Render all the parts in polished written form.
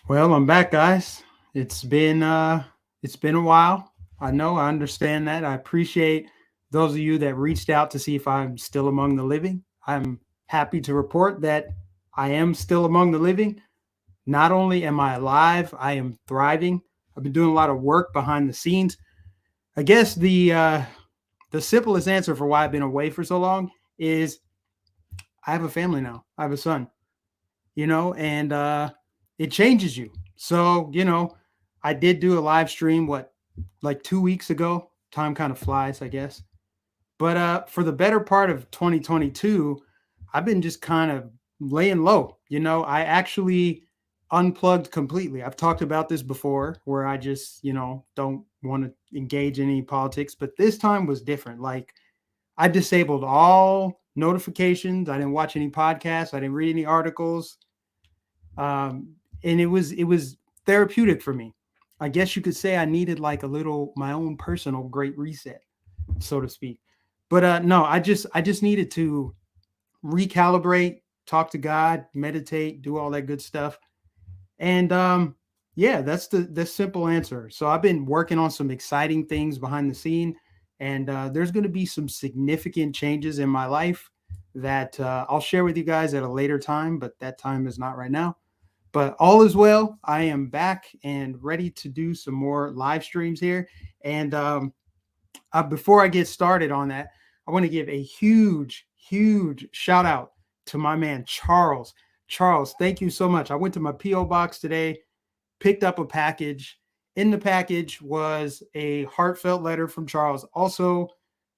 Well, I'm back, guys. It's been a while. I know, I understand that. I appreciate those of you that reached out to see if I'm still among the living. I'm happy to report that I am still among the living. Not only am I alive, I am thriving. I've been doing a lot of work behind the scenes. I guess the simplest answer for why I've been away for so long is I have a family now. I have a son, and it changes you. So, I did do a live stream, like 2 weeks ago. Time kind of flies, I guess. But for the better part of 2022, I've been just kind of laying low. I actually unplugged completely. I've talked about this before where I just, don't want to engage in any politics, but this time was different. Like I disabled all notifications. I didn't watch any podcasts. I didn't read any articles. And it was therapeutic for me. I guess you could say I needed like a little my own personal great reset, so to speak. But no, I just needed to recalibrate, talk to God, meditate, do all that good stuff. And yeah, that's the simple answer. So I've been working on some exciting things behind the scene, and there's going to be some significant changes in my life that I'll share with you guys at a later time, but that time is not right now. But all is well. I am back and ready to do some more live streams here. And before I get started on that, I want to give a huge, huge shout out to my man, Charles. Charles, thank you so much. I went to my P.O. box today, picked up a package. In the package was a heartfelt letter from Charles. Also,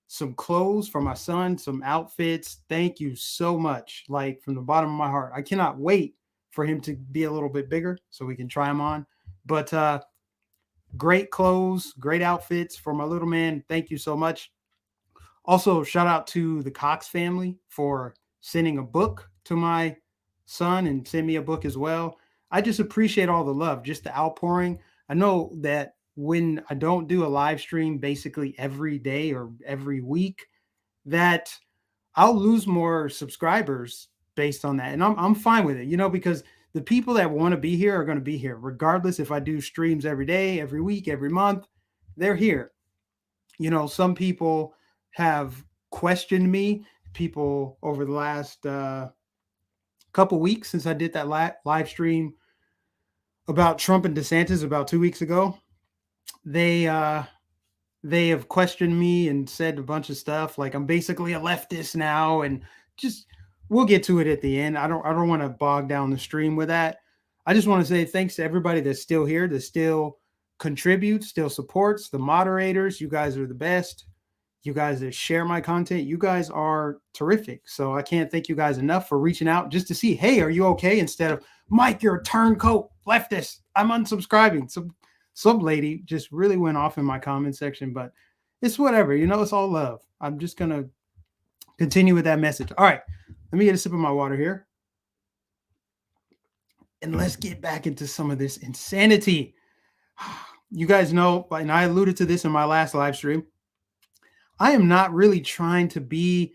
some clothes for my son, some outfits. Thank you so much. Like from the bottom of my heart. I cannot wait for him to be a little bit bigger so we can try him on. But great clothes, great outfits for my little man. Thank you so much. Also, shout out to the Cox family for sending a book to my son and send me a book as well. I just appreciate all the love, just the outpouring. I know that when I don't do a live stream basically every day or every week, that I'll lose more subscribers based on that. And I'm fine with it, because the people that want to be here are going to be here, regardless if I do streams every day, every week, every month, they're here. Some people have questioned me, people over the last couple weeks since I did that live stream about Trump and DeSantis about 2 weeks ago. They have questioned me and said a bunch of stuff like I'm basically a leftist now, and just we'll get to it at the end. I don't want to bog down the stream with that. I just want to say thanks to everybody that's still here, that still contributes, still supports, the moderators. You guys are the best. You guys that share my content, you guys are terrific. So I can't thank you guys enough for reaching out just to see, hey, are you okay? Instead of, Mike, you're a turncoat leftist, I'm unsubscribing. Some lady just really went off in my comment section, but it's whatever. It's all love. I'm just going to continue with that message. All right, let me get a sip of my water here. And let's get back into some of this insanity. You guys know, and I alluded to this in my last live stream, I am not really trying to be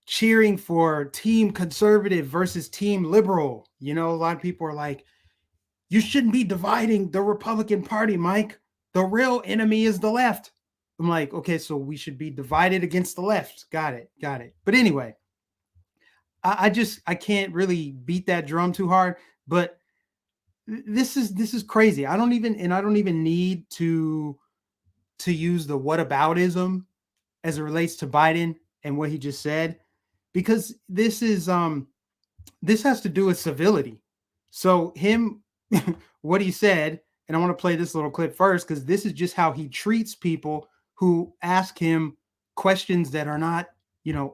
cheering for team conservative versus team liberal. A lot of people are like, you shouldn't be dividing the Republican Party, Mike. The real enemy is the left. I'm like, okay, so we should be divided against the left. Got it. But anyway, I can't really beat that drum too hard. But this is crazy. I don't even need to use the whataboutism as it relates to Biden and what he just said, because this has to do with civility. So what he said, and I want to play this little clip first, because this is just how he treats people who ask him questions that are not,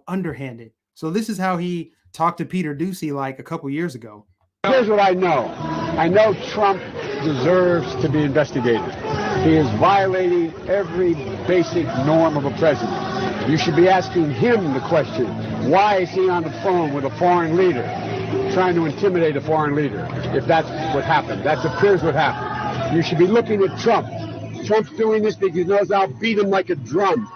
underhanded. So this is how he talked to Peter Doocy like a couple years ago. Here's what I know. I know Trump deserves to be investigated. He is violating every basic norm of a president. You should be asking him the question, why is he on the phone with a foreign leader, trying to intimidate a foreign leader, if that's what happened? That appears what happened. You should be looking at Trump. Trump's doing this because he knows I'll beat him like a drum.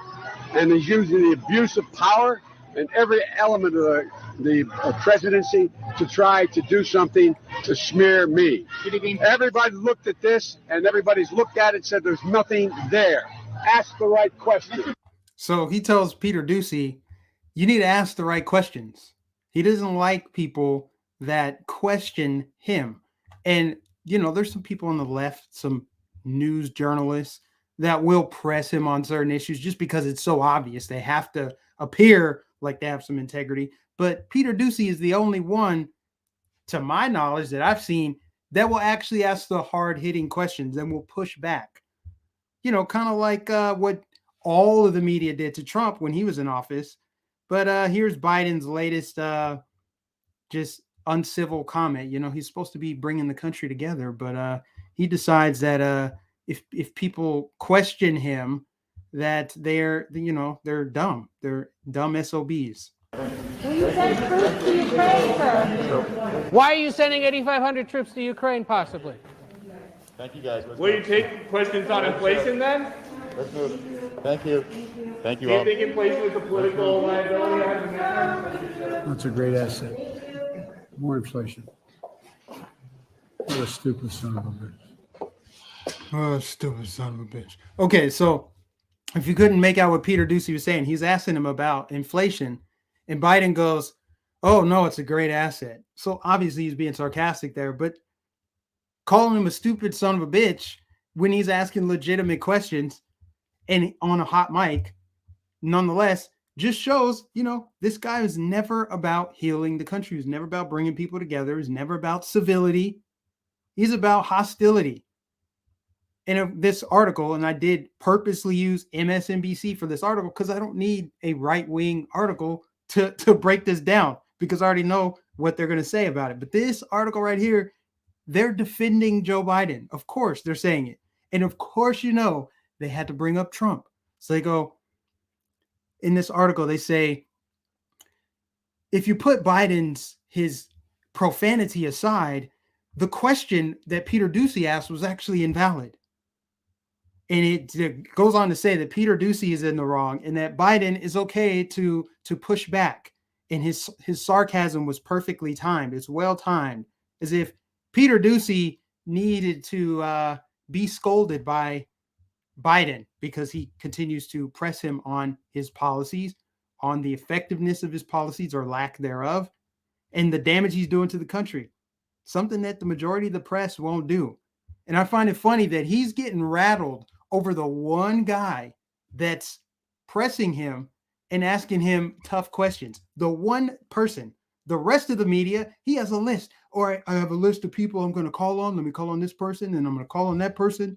And he's using the abuse of power and every element of the presidency to try to do something to smear me. Everybody looked at this, and everybody's looked at it and said there's nothing there. Ask the right question. So he tells Peter Doocy, you need to ask the right questions. He doesn't like people that question him. And, you know, there's some people on the left, some news journalists that will press him on certain issues just because it's so obvious. They have to appear like they have some integrity. But Peter Doocy is the only one, to my knowledge, that I've seen that will actually ask the hard-hitting questions and will push back. You know, kind of like what all of the media did to Trump when he was in office. But here's Biden's latest just uncivil comment. You know, he's supposed to be bringing the country together, but he decides that if people question him, that they're dumb. They're dumb SOBs. Will you send troops to Ukraine, sir? Why are you sending 8,500 troops to Ukraine, possibly? Thank you, guys. Will you take questions on inflation then? Let's move. Thank you. Thank you Do you all. think inflation is a political liability? That's a great asset. More inflation. What a stupid son of a bitch. Oh, stupid son of a bitch. Okay, so if you couldn't make out what Peter Doocy was saying, he's asking him about inflation, and Biden goes, oh, no, it's a great asset. So obviously he's being sarcastic there, but calling him a stupid son of a bitch when he's asking legitimate questions and on a hot mic, nonetheless, just shows, you know, this guy was never about healing the country. He was never about bringing people together. He was never about civility. He's about hostility. And this article, and I did purposely use MSNBC for this article because I don't need a right-wing article to break this down because I already know what they're going to say about it. But this article right here, they're defending Joe Biden. Of course, they're saying it. And of course, you know, they had to bring up Trump. So they go, in this article, they say, if you put his profanity aside, the question that Peter Doocy asked was actually invalid. And it goes on to say that Peter Doocy is in the wrong and that Biden is okay to push back. And his sarcasm was perfectly timed. It's well timed, as if Peter Doocy needed to be scolded by Biden because he continues to press him on his policies, on the effectiveness of his policies or lack thereof, and the damage he's doing to the country. Something that the majority of the press won't do. And I find it funny that he's getting rattled over the one guy that's pressing him and asking him tough questions. The one person. The rest of the media, he has a list. Or I have a list of people I'm going to call on. Let me call on this person, and I'm going to call on that person.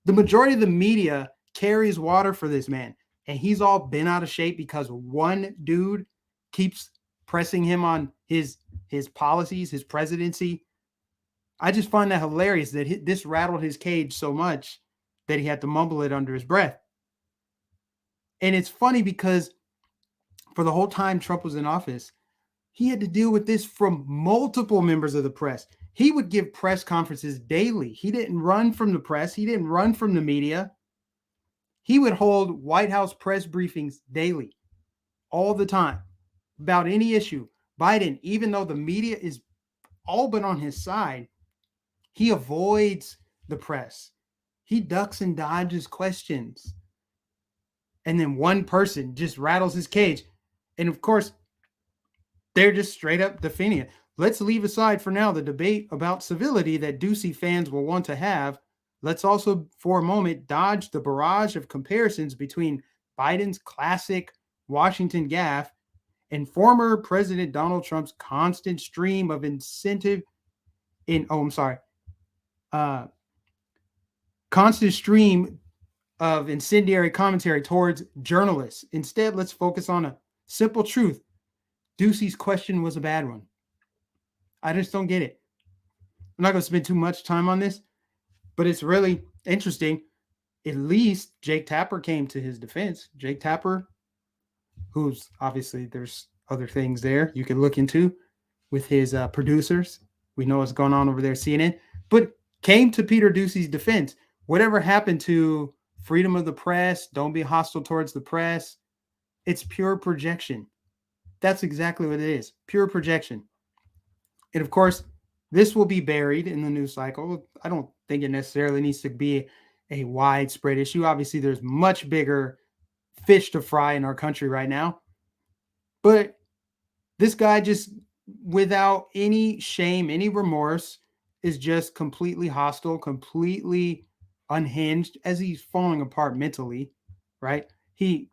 The majority of the media carries water for this man, and he's all bent out of shape because one dude keeps pressing him on his policies, his presidency. I just find that hilarious that this rattled his cage so much that he had to mumble it under his breath. And it's funny because for the whole time Trump was in office, he had to deal with this from multiple members of the press. He would give press conferences daily. He didn't run from the press. He didn't run from the media. He would hold White House press briefings daily, all the time, about any issue. Biden, even though the media is all but on his side, he avoids the press. He ducks and dodges questions. And then one person just rattles his cage. And of course, they're just straight up defending it. Let's leave aside for now the debate about civility that Doocy fans will want to have. Let's also, for a moment, dodge the barrage of comparisons between Biden's classic Washington gaffe and former President Donald Trump's constant stream of constant stream of incendiary commentary towards journalists. Instead, let's focus on a simple truth. Doocy's question was a bad one. I just don't get it. I'm not going to spend too much time on this, but it's really interesting. At least Jake Tapper came to his defense. Jake Tapper, who's obviously there's other things there you can look into with his producers. We know what's going on over there at CNN, but came to Peter Doocy's defense. Whatever happened to freedom of the press, don't be hostile towards the press, it's pure projection. That's exactly what it is, pure projection. And of course, This will be buried in the news cycle. I don't think it necessarily needs to be a widespread issue. Obviously, there's much bigger fish to fry in our country right now. But this guy just, without any shame, any remorse, is just completely hostile, completely unhinged as he's falling apart mentally, right? He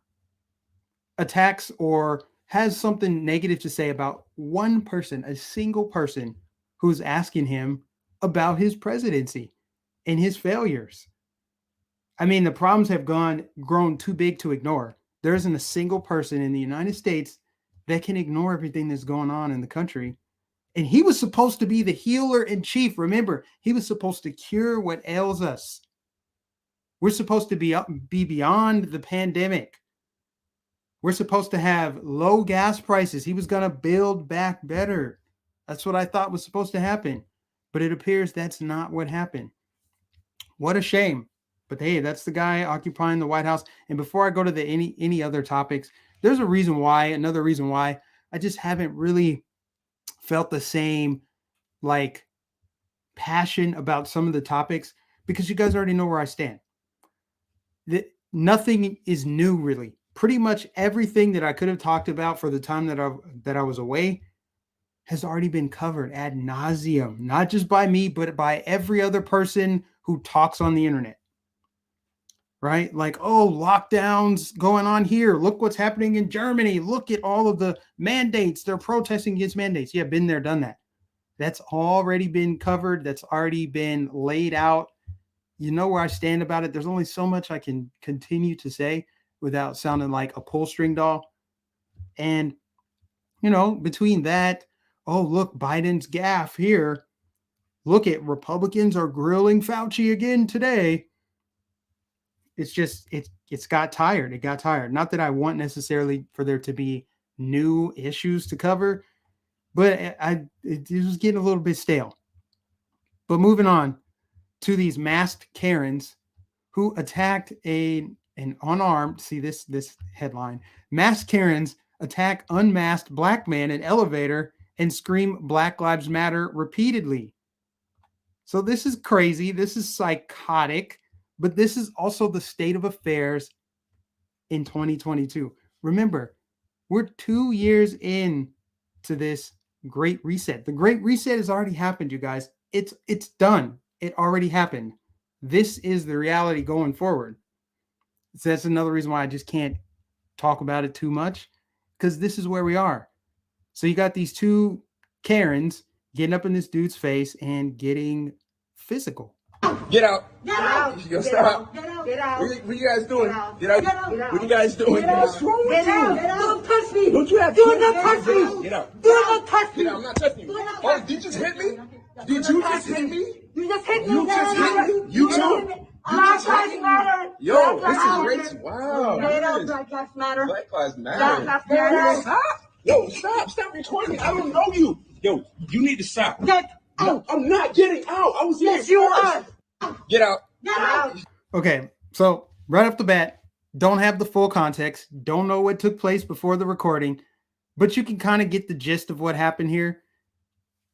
attacks or has something negative to say about one person, a single person who's asking him about his presidency and his failures. I mean, the problems have grown too big to ignore. There isn't a single person in the United States that can ignore everything that's going on in the country. And he was supposed to be the healer in chief. Remember, he was supposed to cure what ails us. We're supposed to be beyond the pandemic. We're supposed to have low gas prices. He was going to build back better. That's what I thought was supposed to happen. But it appears that's not what happened. What a shame. But hey, that's the guy occupying the White House. And before I go to any other topics, there's another reason why I just haven't really felt the same like passion about some of the topics, because you guys already know where I stand. Nothing is new, really. Pretty much everything that I could have talked about for the time that I was away has already been covered ad nauseum, not just by me, but by every other person who talks on the internet. Right? Like, oh, lockdowns going on here. Look what's happening in Germany. Look at all of the mandates. They're protesting against mandates. Yeah, been there, done that. That's already been covered. That's already been laid out. You know where I stand about it. There's only so much I can continue to say without sounding like a pull string doll. And, between that, oh, look, Biden's gaffe here. Look at Republicans are grilling Fauci again today. It's just, it's got tired. It got tired. Not that I want necessarily for there to be new issues to cover, but it was getting a little bit stale. But moving on to these masked Karens who attacked an unarmed, see this headline, masked Karens attack unmasked black man in elevator and scream Black Lives Matter repeatedly. So this is crazy. This is psychotic. But this is also the state of affairs in 2022. Remember, we're 2 years in to this Great Reset. The Great Reset has already happened, you guys. It's done. It already happened. This is the reality going forward. So that's another reason why I just can't talk about it too much, because this is where we are. So you got these two Karens getting up in this dude's face and getting physical. Get out. Get out. Yo, stop. Get out. Get out. What you guys doing? Get out. Get out. Get out. What you guys doing? What's wrong with you? Get out. Don't touch me. Don't you have Do kids? not touch me. Get out. Do not touch me. Get out. I'm not touching you. Oh, did you just hit me? Did you just hit me? You just hit me. You just hit me? You too? Black Lives Matter. Yo, Black this Lives is racist. Wow. Get out. this is- Black Lives Matter. Black Lives Black Matter. Lives Matter. Stop. Yo, stop recording me. I don't know you. Yo, you need to stop. Get No, out. I'm not getting out. I was here Yes, you first. are. Get out. Get out. Okay, so right off the bat, don't have the full context, don't know what took place before the recording, but you can kind of get the gist of what happened here.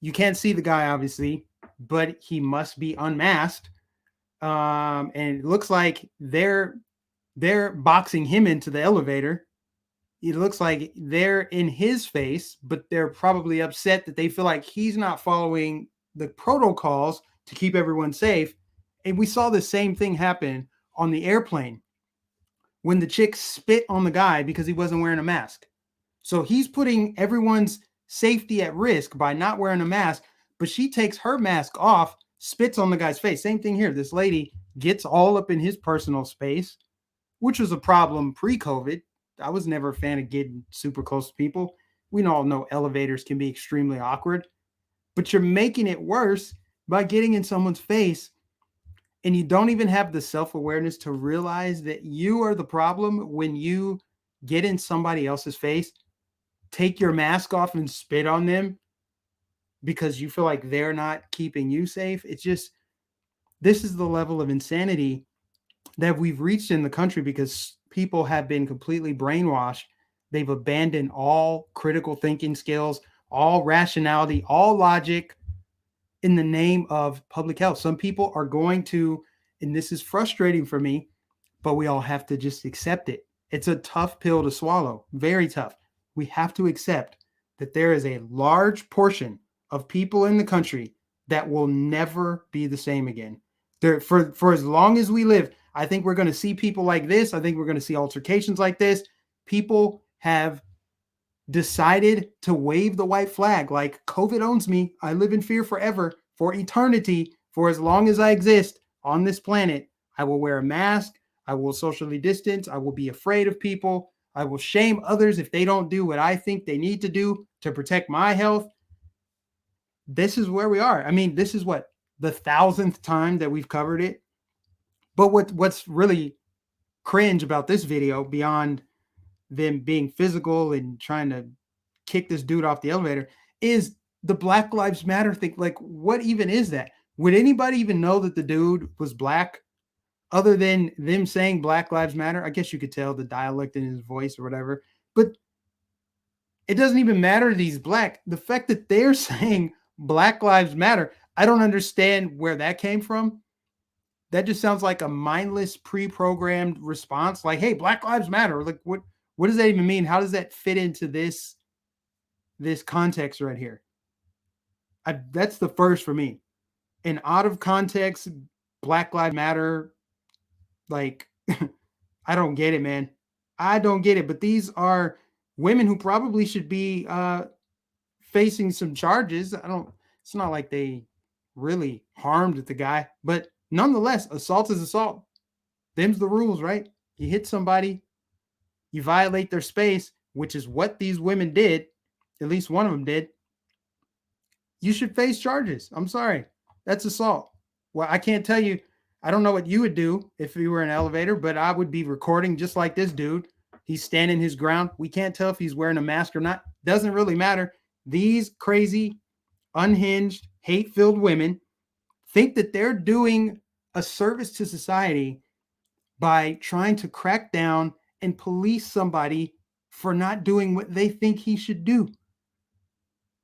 You can't see the guy, obviously, but he must be unmasked. And it looks like they're boxing him into the elevator. It looks like they're in his face, but they're probably upset that they feel like he's not following the protocols to keep everyone safe. And we saw the same thing happen on the airplane when the chick spit on the guy because he wasn't wearing a mask. So he's putting everyone's safety at risk by not wearing a mask, but she takes her mask off, spits on the guy's face. Same thing here. This lady gets all up in his personal space, which was a problem pre-COVID. I was never a fan of getting super close to people. We all know elevators can be extremely awkward, but you're making it worse by getting in someone's face, and you don't even have the self-awareness to realize that you are the problem when you get in somebody else's face, take your mask off and spit on them because you feel like they're not keeping you safe. It's just, this is the level of insanity that we've reached in the country because people have been completely brainwashed. They've abandoned all critical thinking skills, all rationality, all logic. in the name of public health. Some people are going to, and this is frustrating for me, but we all have to just accept it. It's a tough pill to swallow, very tough. We have to accept that there is a large portion of people in the country that will never be the same again. For as long as we live, I think we're going to see people like this. I think we're going to see altercations like this. People have decided to wave the white flag like COVID owns me. I live in fear forever, for eternity, for as long as I exist on this planet. I will wear a mask. I will socially distance. I will be afraid of people. I will shame others if they don't do what I think they need to do to protect my health. This is where we are. I mean, this is what, the 1,000th time that we've covered it. But what's really cringe about this video, beyond them being physical and trying to kick this dude off the elevator, is the Black Lives Matter thing. Like, what even is that? Would anybody even know that the dude was black other than them saying Black Lives Matter? I guess you could tell the dialect in his voice or whatever, but it doesn't even matter that he's black. The fact that they're saying Black Lives Matter, I don't understand where that came from. That just sounds like a mindless, pre-programmed response. Like, hey, Black Lives Matter. Like, what does that even mean? How does that fit into this context right here? That's the first for me. And out of context, Black Lives Matter, like, I don't get it, man. I don't get it. But these are women who probably should be facing some charges. It's not like they really harmed the guy, but nonetheless, assault is assault. Them's the rules, right? You hit somebody, you violate their space, which is what these women did. At least one of them did. You should face charges. I'm sorry. That's assault. Well, I can't tell you. I don't know what you would do if you were in an elevator, but I would be recording just like this dude. He's standing his ground. We can't tell if he's wearing a mask or not. Doesn't really matter. These crazy, unhinged, hate-filled women think that they're doing a service to society by trying to crack down and police somebody for not doing what they think he should do.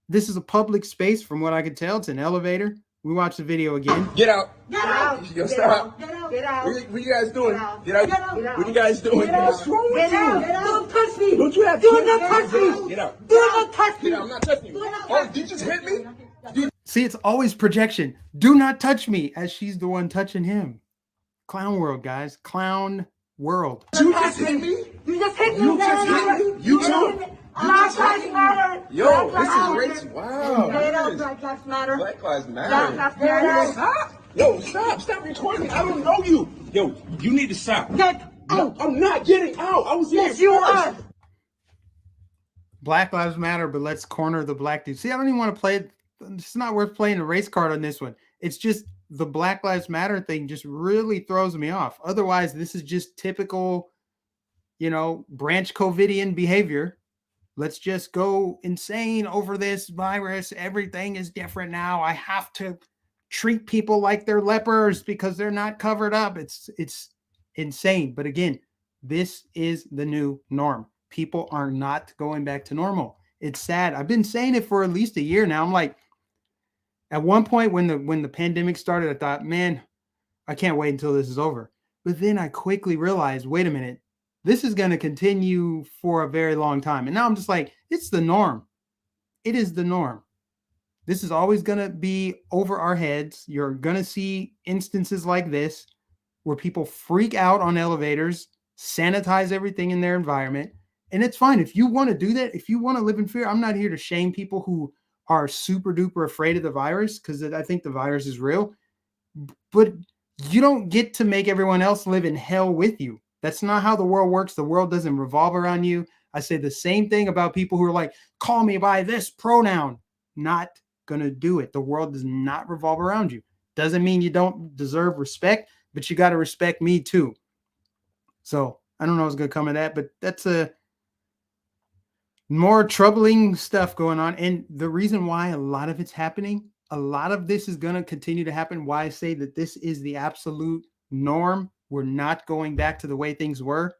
This is a public space, from what I can tell. It's an elevator. We watch the video again. Get out. Get out. Yo, Get stop. out. Get out. Get out. What you guys doing? Get out. Get out. Get out. What you guys doing? Get out. What's wrong with Get out. you? Get out. Don't touch me. Don't you have Do kids? not touch me. Get out. Do not touch me. Get out. I'm not touching you. Oh, did you just hit me? See, it's always projection. Do not touch me, as she's the one touching him. Clown world, guys. Clown world. You just hit me? You just hit me. You just hit me? You too? Black Lives Matter. Yo, Black this Lives is Matter. racist. Wow. Get out. this is- Black Lives Matter. Black Lives Black Matter. Lives Matter. Stop. Yo, stop. Stop recording me. I don't know you. Yo, you need to stop. Get No, out. I'm not getting out. I was here Yes, you first. are. Black Lives Matter, but let's corner the black dude. See, I don't even want to play it. It's not worth playing a race card on this one. It's just the Black Lives Matter thing just really throws me off. Otherwise, this is just typical, branch Covidian behavior. Let's just go insane over this virus. Everything is different now. I have to treat people like they're lepers because they're not covered up. It's insane. But again, this is the new norm. People are not going back to normal. It's sad. I've been saying it for at least a year now. I'm like, at one point when the pandemic started, I thought, man, I can't wait until this is over. But then I quickly realized, wait a minute, this is going to continue for a very long time. And now I'm just like, it's the norm. It is the norm. This is always going to be over our heads. You're going to see instances like this where people freak out on elevators, sanitize everything in their environment. And it's fine. If you want to do that, if you want to live in fear, I'm not here to shame people who are super duper afraid of the virus, because I think the virus is real. But you don't get to make everyone else live in hell with you. That's not how the world works. The world doesn't revolve around you. I say the same thing about people who are like, call me by this pronoun. Not going to do it. The world does not revolve around you. Doesn't mean you don't deserve respect, but you got to respect me too. So I don't know what's going to come of that, but that's a more troubling stuff going on. And the reason why a lot of it's happening, a lot of this is going to continue to happen. Why I say that this is the absolute norm. We're not going back to the way things were,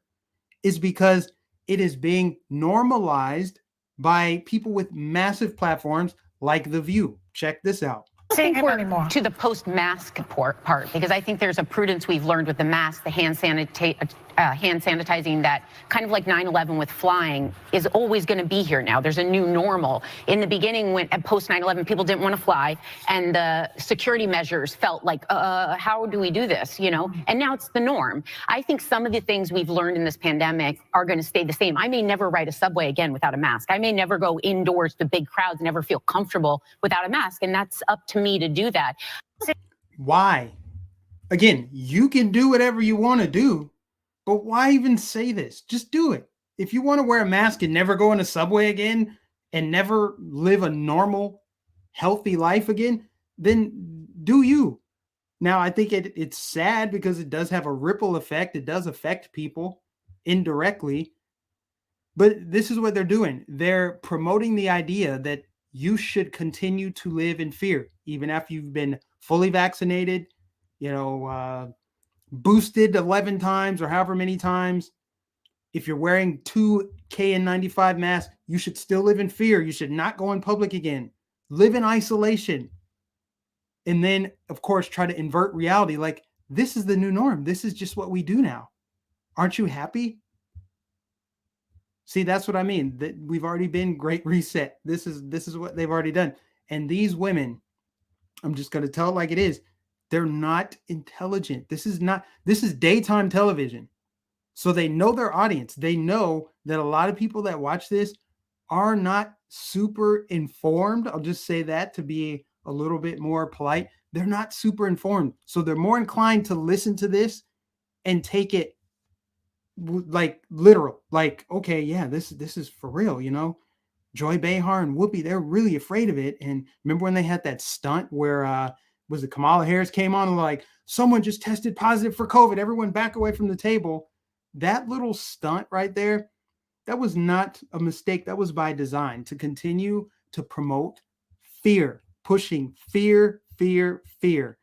is because it is being normalized by people with massive platforms like The View. Check this out. think we're anymore. to the post-mask part, because I think there's a prudence we've learned with the mask, the hand sanitizing, that kind of like 9/11 with flying is always going to be here now. There's a new normal. In the beginning, when at post 9/11, people didn't want to fly, and the security measures felt like, how do we do this, you know? And now it's the norm. I think some of the things we've learned in this pandemic are going to stay the same. I may never ride a subway again without a mask. I may never go indoors to big crowds and never feel comfortable without a mask, and that's up to me to do that. Why? Again, you can do whatever you want to do, but why even say this? Just do it. If you want to wear a mask and never go in a subway again and never live a normal, healthy life again, then do you. Now, I think it's sad because it does have a ripple effect. It does affect people indirectly. But this is what they're doing. They're promoting the idea that you should continue to live in fear, even after you've been fully vaccinated, boosted 11 times or however many times. If you're wearing 2 KN95 masks, you should still live in fear. You should not go in public again. Live in isolation. And then, of course, try to invert reality. Like, this is the new norm. This is just what we do now. Aren't you happy? See, that's what I mean. That we've already been great reset. This is what they've already done. And these women, I'm just going to tell it like it is. They're not intelligent. This is daytime television. So they know their audience. They know that a lot of people that watch this are not super informed. I'll just say that to be a little bit more polite. They're not super informed. So they're more inclined to listen to this and take it like literal. Like, okay, yeah, this is for real, you know? Joy Behar and Whoopi, they're really afraid of it. And remember when they had that stunt where was it Kamala Harris came on and like, someone just tested positive for COVID, everyone back away from the table. That little stunt right there, that was not a mistake. That was by design to continue to promote fear, pushing fear, fear, fear.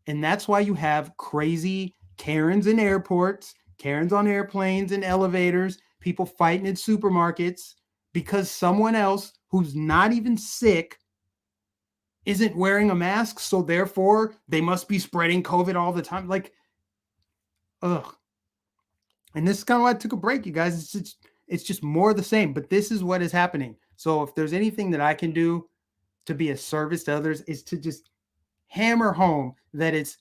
And that's why you have crazy Karens in airports, Karens on airplanes and elevators, people fighting in supermarkets because someone else who's not even sick isn't wearing a mask. So therefore they must be spreading COVID all the time. Like, ugh. And this is kind of why I took a break, you guys. It's just more of the same, but this is what is happening. So if there's anything that I can do to be a service to others, is to just hammer home that it's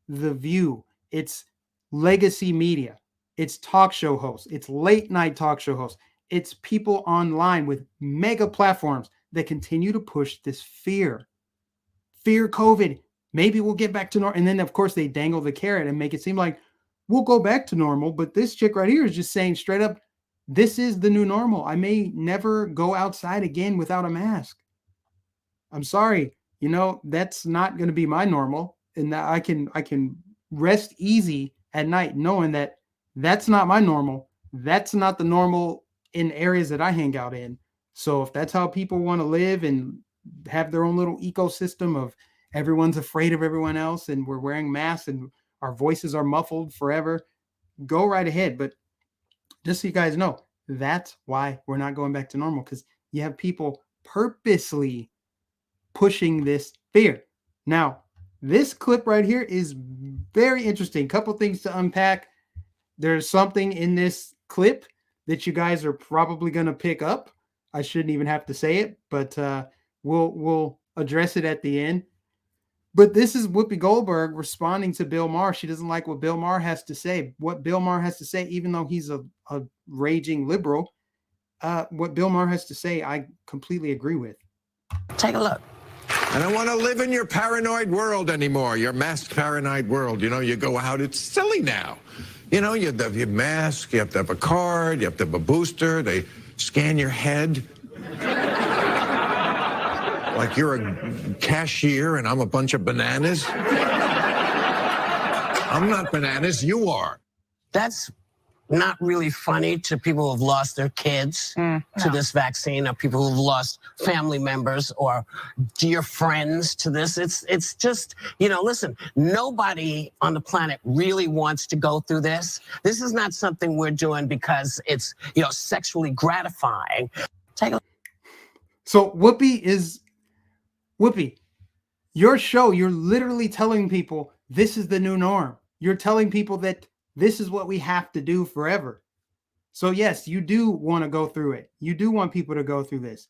The View, it's legacy media, it's talk show hosts, it's late night talk show hosts, it's people online with mega platforms that continue to push this fear COVID. Maybe we'll get back to normal. And then of course they dangle the carrot and make it seem like we'll go back to normal. But this chick right here is just saying straight up, this is the new normal. I may never go outside again without a mask. I'm sorry. You know, that's not going to be my normal. And that I can rest easy at night knowing that that's not my normal. That's not the normal in areas that I hang out in. So if that's how people want to live and have their own little ecosystem of everyone's afraid of everyone else and we're wearing masks and our voices are muffled forever, go right ahead. But just so you guys know, that's why we're not going back to normal, because you have people purposely pushing this fear. Now, this clip right here is very interesting. Couple things to unpack. There's something in this clip that you guys are probably going to pick up. I shouldn't even have to say it, but we'll address it at the end. But this is Whoopi Goldberg responding to Bill Maher. She doesn't like what Bill Maher has to say. What Bill Maher has to say, even though he's a raging liberal, what Bill Maher has to say, I completely agree with. Take a look. I don't want to live in your paranoid world anymore, your masked paranoid world. You know, you go out, it's silly now. You know, you have your mask, you have to have a card, you have to have a booster, they scan your head. Like you're a cashier and I'm a bunch of bananas. I'm not bananas, you are. That's not really funny to people who've lost their kids to this vaccine, or people who've lost family members or dear friends to this. It's just, you know, listen, nobody on the planet really wants to go through this. This is not something we're doing because it's, you know, sexually gratifying. So Whoopi, Your show, you're literally telling people this is the new norm. You're telling people that this is what we have to do forever. So yes, you do want to go through it. You do want people to go through this.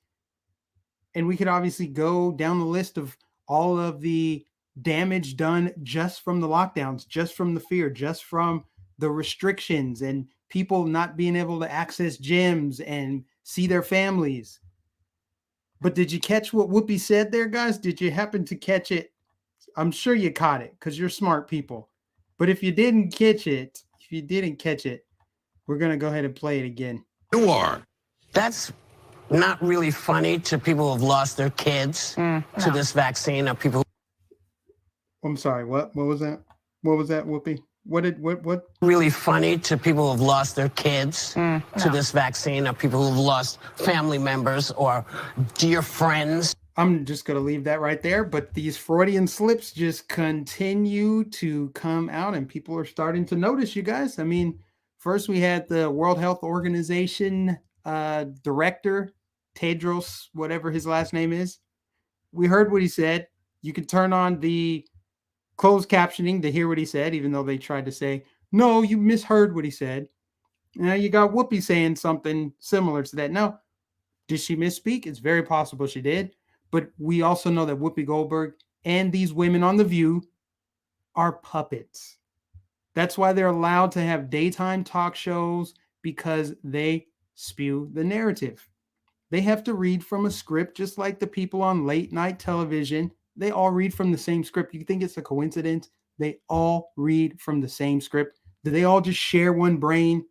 And we could obviously go down the list of all of the damage done just from the lockdowns, just from the fear, just from the restrictions and people not being able to access gyms and see their families. But did you catch what Whoopi said there, guys? Did you happen to catch it? I'm sure you caught it because you're smart people. But if you didn't catch it, we're going to go ahead and play it again. You are. That's not really funny to people who have lost their kids to this vaccine, or people I'm sorry, what was that? What was that, Whoopi? What? Really funny to people who have lost their kids to this vaccine, or people who have lost family members or dear friends. I'm just going to leave that right there. But these Freudian slips just continue to come out and people are starting to notice, you guys. I mean, first we had the World Health Organization director, Tedros, whatever his last name is. We heard what he said. You can turn on the closed captioning to hear what he said, even though they tried to say, no, you misheard what he said. Now you got Whoopi saying something similar to that. Now, did she misspeak? It's very possible she did. But we also know that Whoopi Goldberg and these women on The View are puppets. That's why they're allowed to have daytime talk shows, because they spew the narrative. They have to read from a script, just like the people on late night television. They all read from the same script. You think it's a coincidence? They all read from the same script. Do they all just share one brain?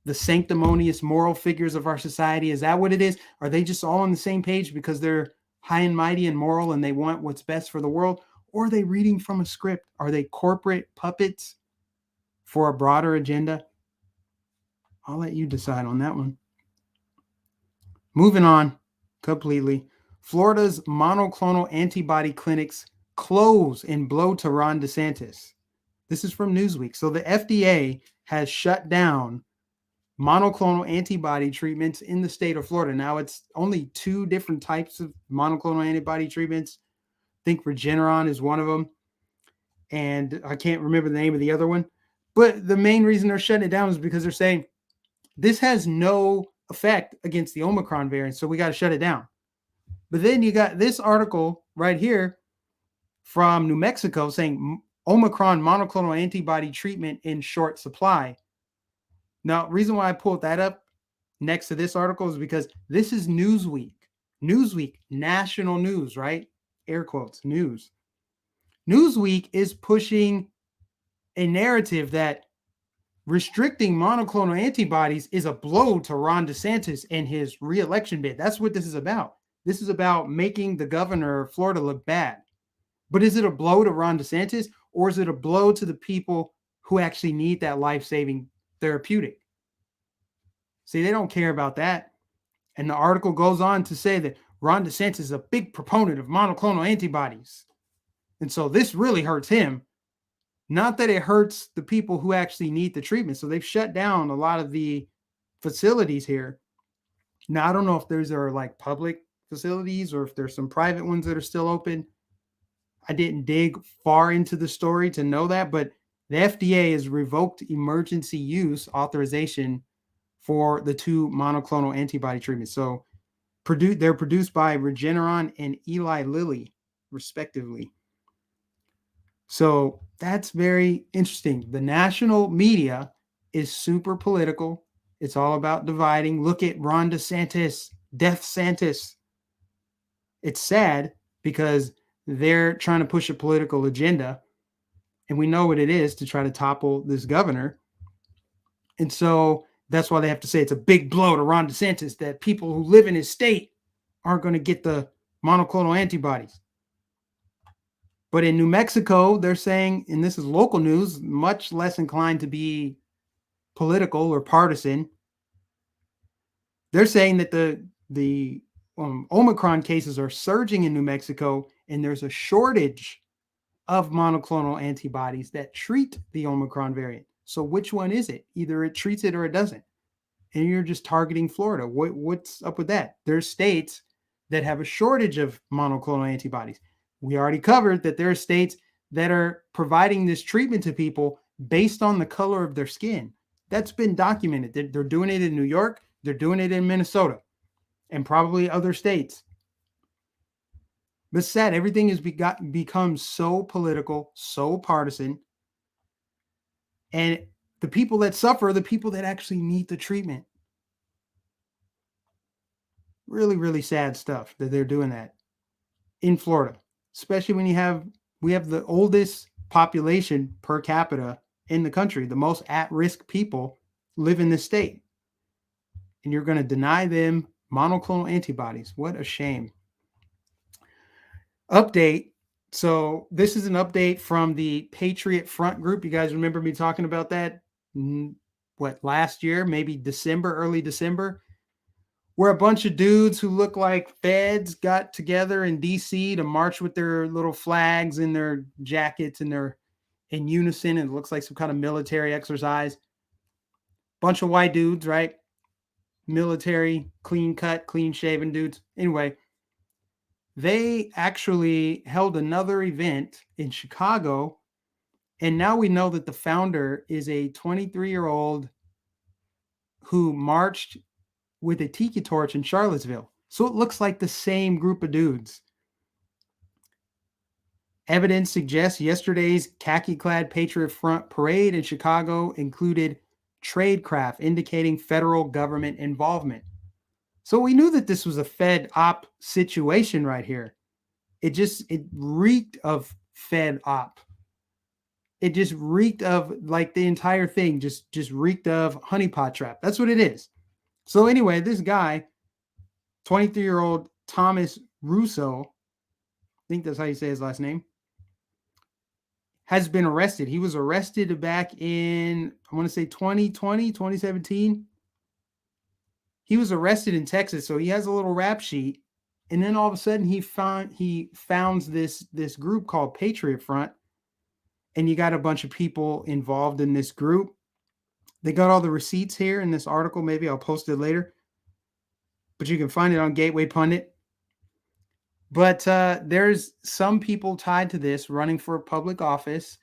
The sanctimonious moral figures of our society, is that what it is? Are they just all on the same page because they're high and mighty and moral and they want what's best for the world? Or are they reading from a script? Are they corporate puppets for a broader agenda? I'll let you decide on that one. Moving on completely. Florida's monoclonal antibody clinics close and blow to Ron DeSantis. This is from Newsweek. So the FDA has shut down monoclonal antibody treatments in the state of Florida. Now it's only 2 different types of monoclonal antibody treatments. I think Regeneron is one of them. And I can't remember the name of the other one. But the main reason they're shutting it down is because they're saying this has no effect against the Omicron variant, so we got to shut it down. But then you got this article right here from New Mexico saying Omicron monoclonal antibody treatment in short supply. Now, reason why I pulled that up next to this article is because this is Newsweek. Newsweek, national news, right? Air quotes, news. Newsweek is pushing a narrative that restricting monoclonal antibodies is a blow to Ron DeSantis and his re-election bid. That's what this is about. This is about making the governor of Florida look bad. But is it a blow to Ron DeSantis, or is it a blow to the people who actually need that life-saving therapeutic? See, they don't care about that. And the article goes on to say that Ron DeSantis is a big proponent of monoclonal antibodies. And so this really hurts him. Not that it hurts the people who actually need the treatment. So they've shut down a lot of the facilities here. Now, I don't know if those are like public facilities or if there's some private ones that are still open. I didn't dig far into the story to know that, but the FDA has revoked emergency use authorization for the 2 monoclonal antibody treatments. So they're produced by Regeneron and Eli Lilly, respectively. So that's very interesting. The national media is super political. It's all about dividing. Look at Ron DeSantis, Death Santis. It's sad because they're trying to push a political agenda, and we know what it is to try to topple this governor. And so that's why they have to say it's a big blow to Ron DeSantis that people who live in his state aren't going to get the monoclonal antibodies. But in New Mexico, they're saying, and this is local news, much less inclined to be political or partisan. They're saying that the Omicron cases are surging in New Mexico, and there's a shortage of monoclonal antibodies that treat the Omicron variant. So which one is it? Either it treats it or it doesn't. And you're just targeting Florida. What's up with that? There's states that have a shortage of monoclonal antibodies. We already covered that there are states that are providing this treatment to people based on the color of their skin. That's been documented. They're doing it in New York. They're doing it in Minnesota and probably other states. But sad, everything has become so political, so partisan. And the people that suffer are the people that actually need the treatment. Really, really sad stuff that they're doing that in Florida, especially when we have the oldest population per capita in the country. The most at-risk people live in this state. And you're going to deny them monoclonal antibodies. What a shame. Update. So this is an update from the Patriot Front group. You guys remember me talking about that? Last year, maybe December, early December, where a bunch of dudes who look like feds got together in DC to march with their little flags and their jackets and they're in unison. And it looks like some kind of military exercise. Bunch of white dudes, right? Military, clean cut, clean shaven dudes. Anyway, they actually held another event in Chicago. And now we know that the founder is a 23-year-old who marched with a tiki torch in Charlottesville. So it looks like the same group of dudes. Evidence suggests yesterday's khaki-clad Patriot Front parade in Chicago included tradecraft, indicating federal government involvement. So we knew that this was a Fed op situation right here. It reeked of Fed op. It just reeked of, like, the entire thing just reeked of honeypot trap. That's what it is. So anyway, this guy, 23-year-old Thomas Russo, I think that's how you say his last name, has been arrested. He was arrested back in, I want to say 2020, 2017. He was arrested in Texas, so he has a little rap sheet. And then all of a sudden he founds this group called Patriot Front. And you got a bunch of people involved in this group. They got all the receipts here in this article. Maybe I'll post it later. But you can find it on Gateway Pundit. But there's some people tied to this running for public office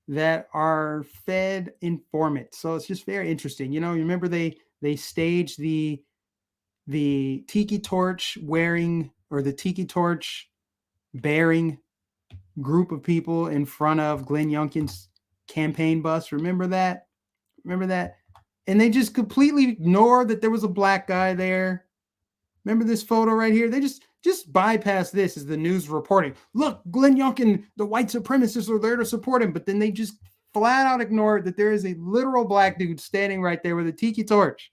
that are Fed informants. So it's just very interesting. You know, remember they staged the tiki torch wearing or the tiki torch bearing group of people in front of Glenn Youngkin's campaign bus. Remember that? And they just completely ignored that there was a black guy there. Remember this photo right here? They just bypass this as the news reporting. Look, Glenn Youngkin, the white supremacists are there to support him. But then they just flat out ignore that there is a literal black dude standing right there with a tiki torch.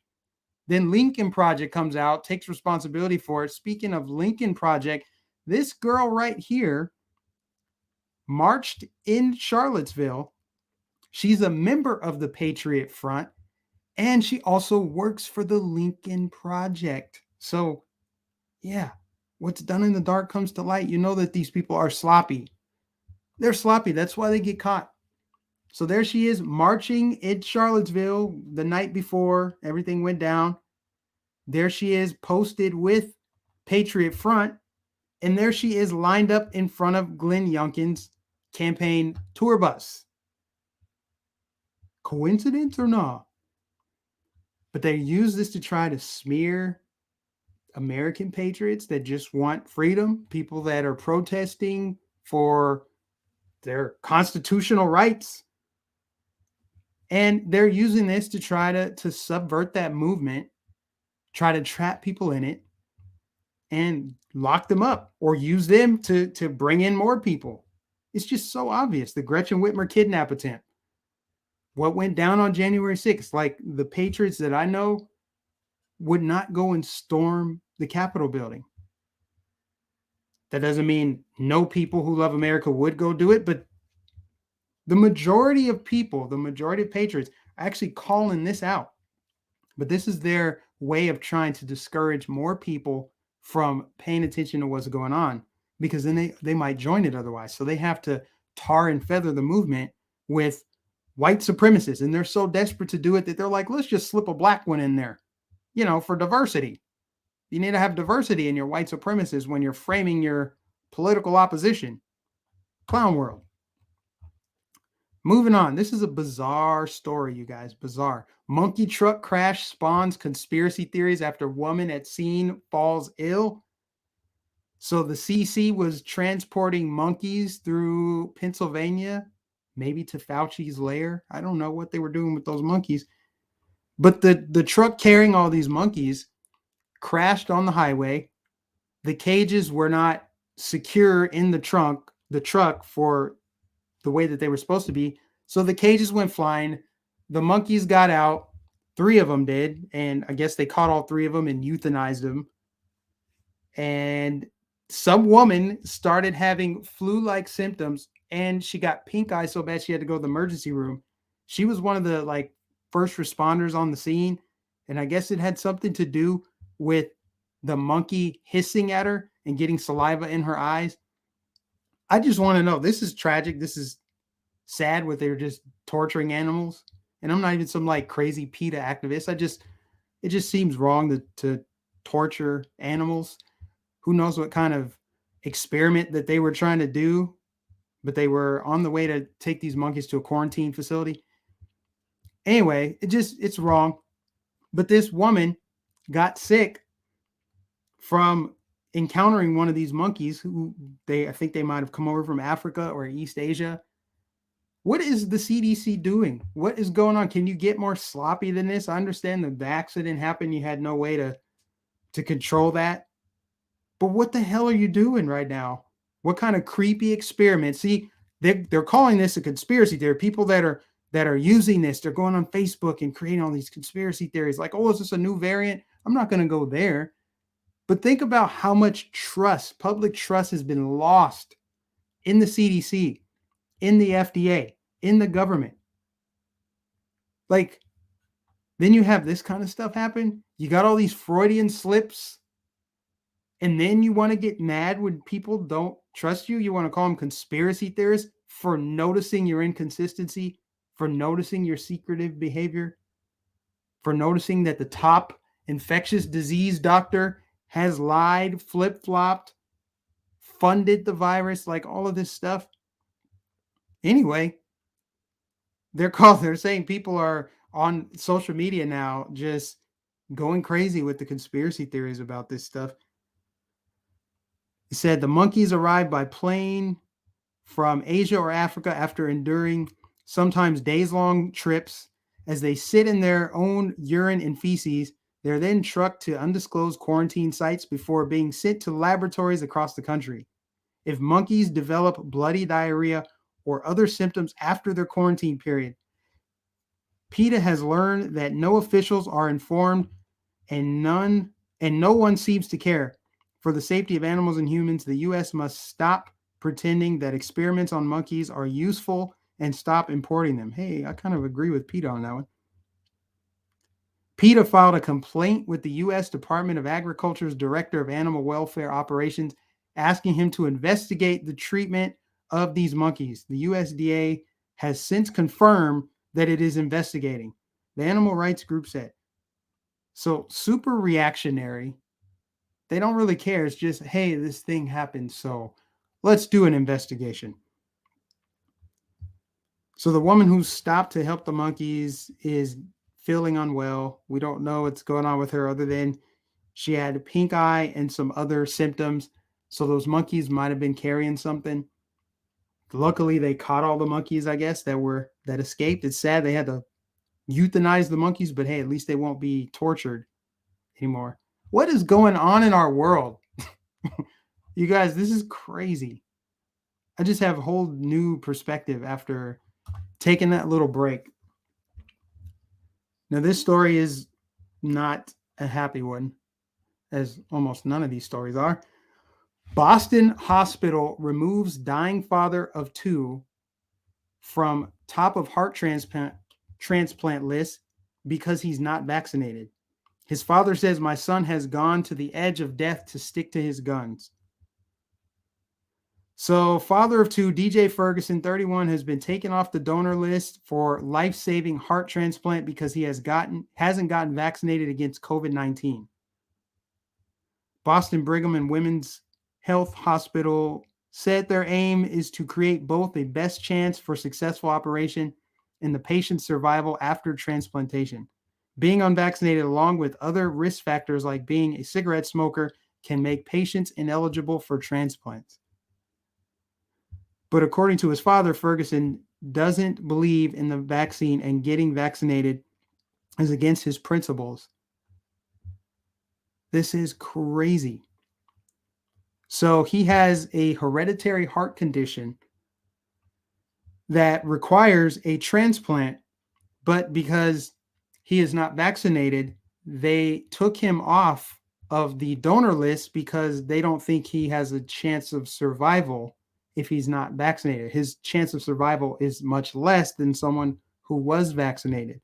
Then Lincoln Project comes out, takes responsibility for it. Speaking of Lincoln Project, this girl right here marched in Charlottesville. She's a member of the Patriot Front, and she also works for the Lincoln Project. So, yeah, what's done in the dark comes to light. You know that these people are sloppy. They're sloppy. That's why they get caught. So there she is marching in Charlottesville the night before everything went down. There she is posted with Patriot Front. And there she is lined up in front of Glenn Youngkin's campaign tour bus. Coincidence or not? But they use this to try to smear American patriots that just want freedom, people that are protesting for their constitutional rights. And they're using this to try to subvert that movement, try to trap people in it, and lock them up or use them to bring in more people. It's just so obvious. The Gretchen Whitmer kidnap attempt. What went down on January 6th, like the patriots that I know would not go and storm the Capitol building. That doesn't mean no people who love America would go do it, but the majority of people, the majority of patriots are actually calling this out. But this is their way of trying to discourage more people from paying attention to what's going on, because then they might join it otherwise. So they have to tar and feather the movement with white supremacists. And they're so desperate to do it that they're like, let's just slip a black one in there, you know, for diversity. You need to have diversity in your white supremacists when you're framing your political opposition. Clown world. Moving on. This is a bizarre story, you guys. Bizarre. Monkey truck crash spawns conspiracy theories after woman at scene falls ill. So the CC was transporting monkeys through Pennsylvania, maybe to Fauci's lair. I don't know what they were doing with those monkeys. But the truck carrying all these monkeys crashed on the highway. The cages were not secure in the truck for the way that they were supposed to be. So the cages went flying. The monkeys got out. 3 of them did. And I guess they caught all 3 of them and euthanized them. And some woman started having flu-like symptoms, and she got pink eye so bad she had to go to the emergency room. She was one of the first responders on the scene. And I guess it had something to do with the monkey hissing at her and getting saliva in her eyes. I just want to know, this is tragic. This is sad what they're just torturing animals. And I'm not even some crazy PETA activist. It just seems wrong to torture animals. Who knows what kind of experiment that they were trying to do, but they were on the way to take these monkeys to a quarantine facility. Anyway, it's wrong. But this woman got sick from encountering one of these monkeys who I think they might have come over from Africa or East Asia. What is the CDC doing? What is going on? Can you get more sloppy than this? I understand the accident happened. You had no way to control that. But what the hell are you doing right now? What kind of creepy experiment? See, they're calling this a conspiracy theory. People that are using this, they're going on Facebook and creating all these conspiracy theories like, oh, is this a new variant? I'm not going to go there. But think about how much public trust has been lost in the CDC, in the FDA, in the government. Then you have this kind of stuff happen. You got all these Freudian slips. And then you want to get mad when people don't trust you. You want to call them conspiracy theorists for noticing your inconsistency, for noticing your secretive behavior, for noticing that the top infectious disease doctor has lied, flip-flopped, funded the virus, all of this stuff. Anyway, they're saying people are on social media now just going crazy with the conspiracy theories about this stuff. It said the monkeys arrived by plane from Asia or Africa after enduring sometimes days-long trips. As they sit in their own urine and feces, they're then trucked to undisclosed quarantine sites before being sent to laboratories across the country. If monkeys develop bloody diarrhea or other symptoms after their quarantine period, PETA has learned that no officials are informed and no one seems to care. For the safety of animals and humans, the U.S. must stop pretending that experiments on monkeys are useful and stop importing them. Hey, I kind of agree with PETA on that one. PETA filed a complaint with the U.S. Department of Agriculture's Director of Animal Welfare Operations, asking him to investigate the treatment of these monkeys. The USDA has since confirmed that it is investigating, the animal rights group said. So super reactionary. They don't really care. It's just, hey, this thing happened, so let's do an investigation. So the woman who stopped to help the monkeys is feeling unwell. We don't know what's going on with her other than she had pink eye and some other symptoms. So those monkeys might have been carrying something. Luckily, they caught all the monkeys, I guess, that escaped. It's sad they had to euthanize the monkeys, but hey, at least they won't be tortured anymore. What is going on in our world? You guys, this is crazy. I just have a whole new perspective after taking that little break. Now, this story is not a happy one, as almost none of these stories are. Boston hospital removes dying father of 2 from top of heart transplant list because he's not vaccinated. His father says, my son has gone to the edge of death to stick to his guns. So father of 2, DJ Ferguson, 31, has been taken off the donor list for life-saving heart transplant because he hasn't gotten vaccinated against COVID-19. Boston Brigham and Women's Health Hospital said their aim is to create both a best chance for successful operation and the patient's survival after transplantation. Being unvaccinated, along with other risk factors like being a cigarette smoker, can make patients ineligible for transplants. But according to his father, Ferguson doesn't believe in the vaccine, and getting vaccinated is against his principles. This is crazy. So he has a hereditary heart condition that requires a transplant, but because he is not vaccinated, they took him off of the donor list because they don't think he has a chance of survival if he's not vaccinated. His chance of survival is much less than someone who was vaccinated.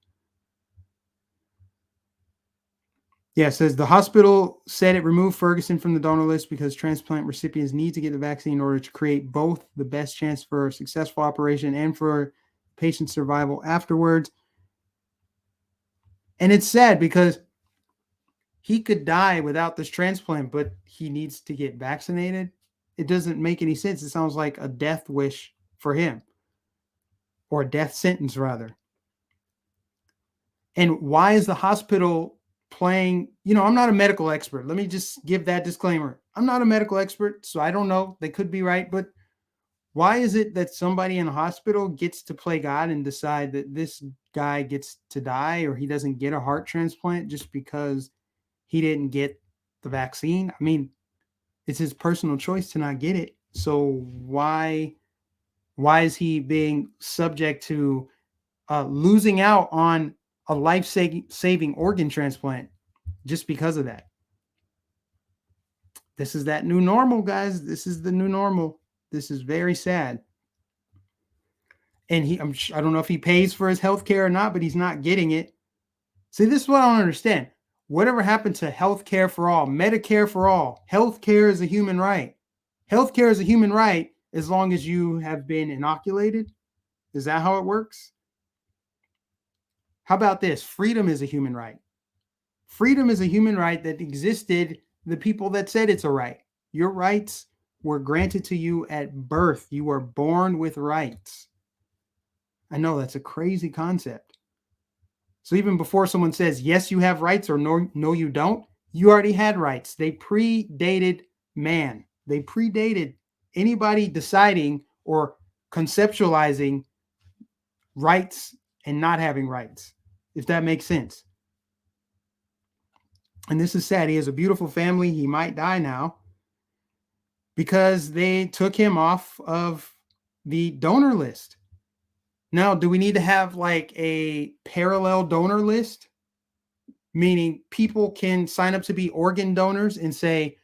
Yeah, it says the hospital said it removed Ferguson from the donor list because transplant recipients need to get the vaccine in order to create both the best chance for a successful operation and for patient survival afterwards. And it's sad because he could die without this transplant, but he needs to get vaccinated. It doesn't make any sense. It sounds like a death wish for him, or a death sentence rather. And why is the hospital playing? I'm not a medical expert. Let me just give that disclaimer. I'm not a medical expert, so I don't know. They could be right, but why is it that somebody in a hospital gets to play God and decide that this guy gets to die or he doesn't get a heart transplant just because he didn't get the vaccine? I mean, it's his personal choice to not get it. So why is he being subject to losing out on a life-saving organ transplant just because of that? This is that new normal, guys. This is the new normal. This is very sad. And I don't know if he pays for his health care or not, but he's not getting it. See, this is what I don't understand. Whatever happened to health care for all, Medicare for all? Health care is a human right. Health care is a human right as long as you have been inoculated. Is that how it works? How about this? Freedom is a human right. Freedom is a human right that existed the people that said it's a right. Your rights were granted to you at birth. You were born with rights. I know that's a crazy concept. So even before someone says, yes, you have rights, or no, you don't, you already had rights. They predated man. They predated anybody deciding or conceptualizing rights and not having rights, if that makes sense. And this is sad. He has a beautiful family. He might die now because they took him off of the donor list. Now, do we need to have like a parallel donor list? Meaning people can sign up to be organ donors and say,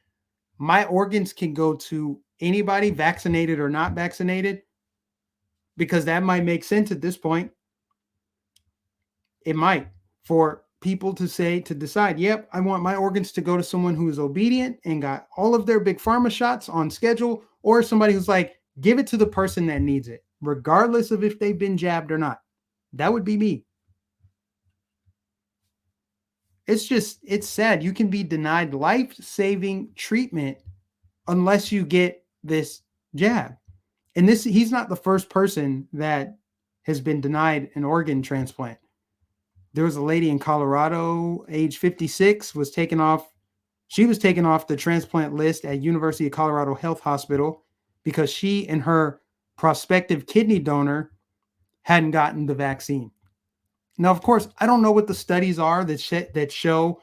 my organs can go to anybody, vaccinated or not vaccinated, because that might make sense at this point. It might, for people to decide, yep, I want my organs to go to someone who is obedient and got all of their big pharma shots on schedule, or somebody who's like, give it to the person that needs it, regardless of if they've been jabbed or not. That would be me. It's sad. You can be denied life-saving treatment unless you get this jab. And he's not the first person that has been denied an organ transplant. There was a lady in Colorado, age 56, was taken off the transplant list at University of Colorado Health Hospital because she and her prospective kidney donor hadn't gotten the vaccine. Now, of course, I don't know what the studies are that show,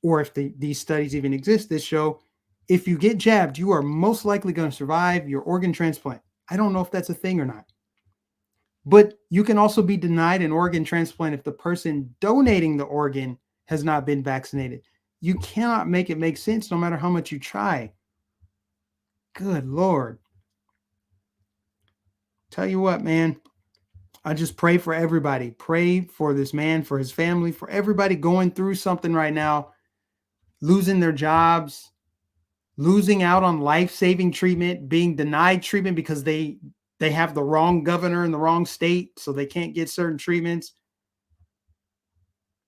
or if these studies even exist, that show if you get jabbed, you are most likely going to survive your organ transplant. I don't know if that's a thing or not. But you can also be denied an organ transplant if the person donating the organ has not been vaccinated. You cannot make it make sense no matter how much you try. Good Lord. Tell you what, man, I just pray for everybody. Pray for this man, for his family, for everybody going through something right now, losing their jobs, losing out on life-saving treatment, being denied treatment because they have the wrong governor in the wrong state, so they can't get certain treatments.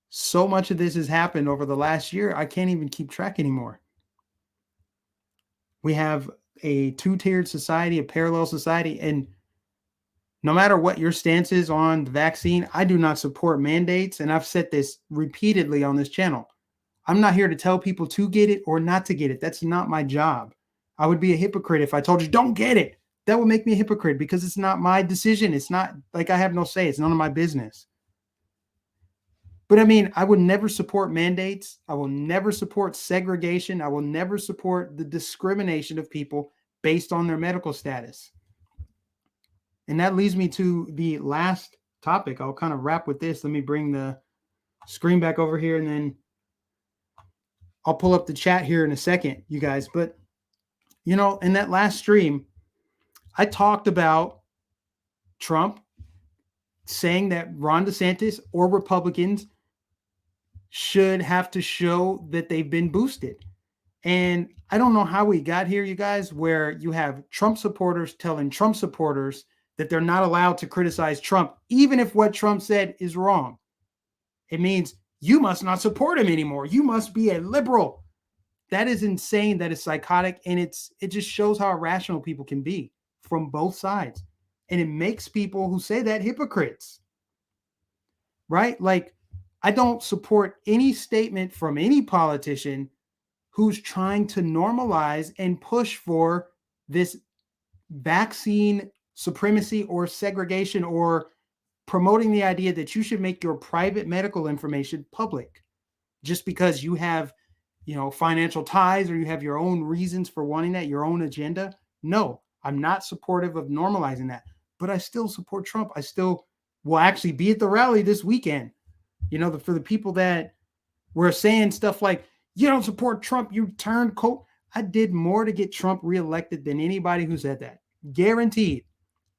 So much of this has happened over the last year, I can't even keep track anymore. We have a two-tiered society, a parallel society. And no matter what your stance is on the vaccine, I do not support mandates. And I've said this repeatedly on this channel. I'm not here to tell people to get it or not to get it. That's not my job. I would be a hypocrite if I told you, don't get it. That would make me a hypocrite because it's not my decision. It's not like I have no say. It's none of my business. But I mean, I would never support mandates. I will never support segregation. I will never support the discrimination of people based on their medical status. And that leads me to the last topic. I'll kind of wrap with this. Let me bring the screen back over here and then I'll pull up the chat here in a second, you guys. But, you know, in that last stream, I talked about Trump saying that Ron DeSantis or Republicans should have to show that they've been boosted. And I don't know how we got here, you guys, where you have Trump supporters telling Trump supporters that they're not allowed to criticize Trump, even if what Trump said is wrong. It means you must not support him anymore. You must be a liberal. That is insane. That is psychotic. And it just shows how irrational people can be from both sides. And it makes people who say that hypocrites, right? Like, I don't support any statement from any politician who's trying to normalize and push for this vaccine supremacy or segregation or promoting the idea that you should make your private medical information public just because you have, you know, financial ties or you have your own reasons for wanting that, your own agenda. No, I'm not supportive of normalizing that, but I still support Trump. I still will actually be at the rally this weekend. You know, for the people that were saying stuff like, you don't support Trump, you turned cold. I did more to get Trump reelected than anybody who said that. Guaranteed.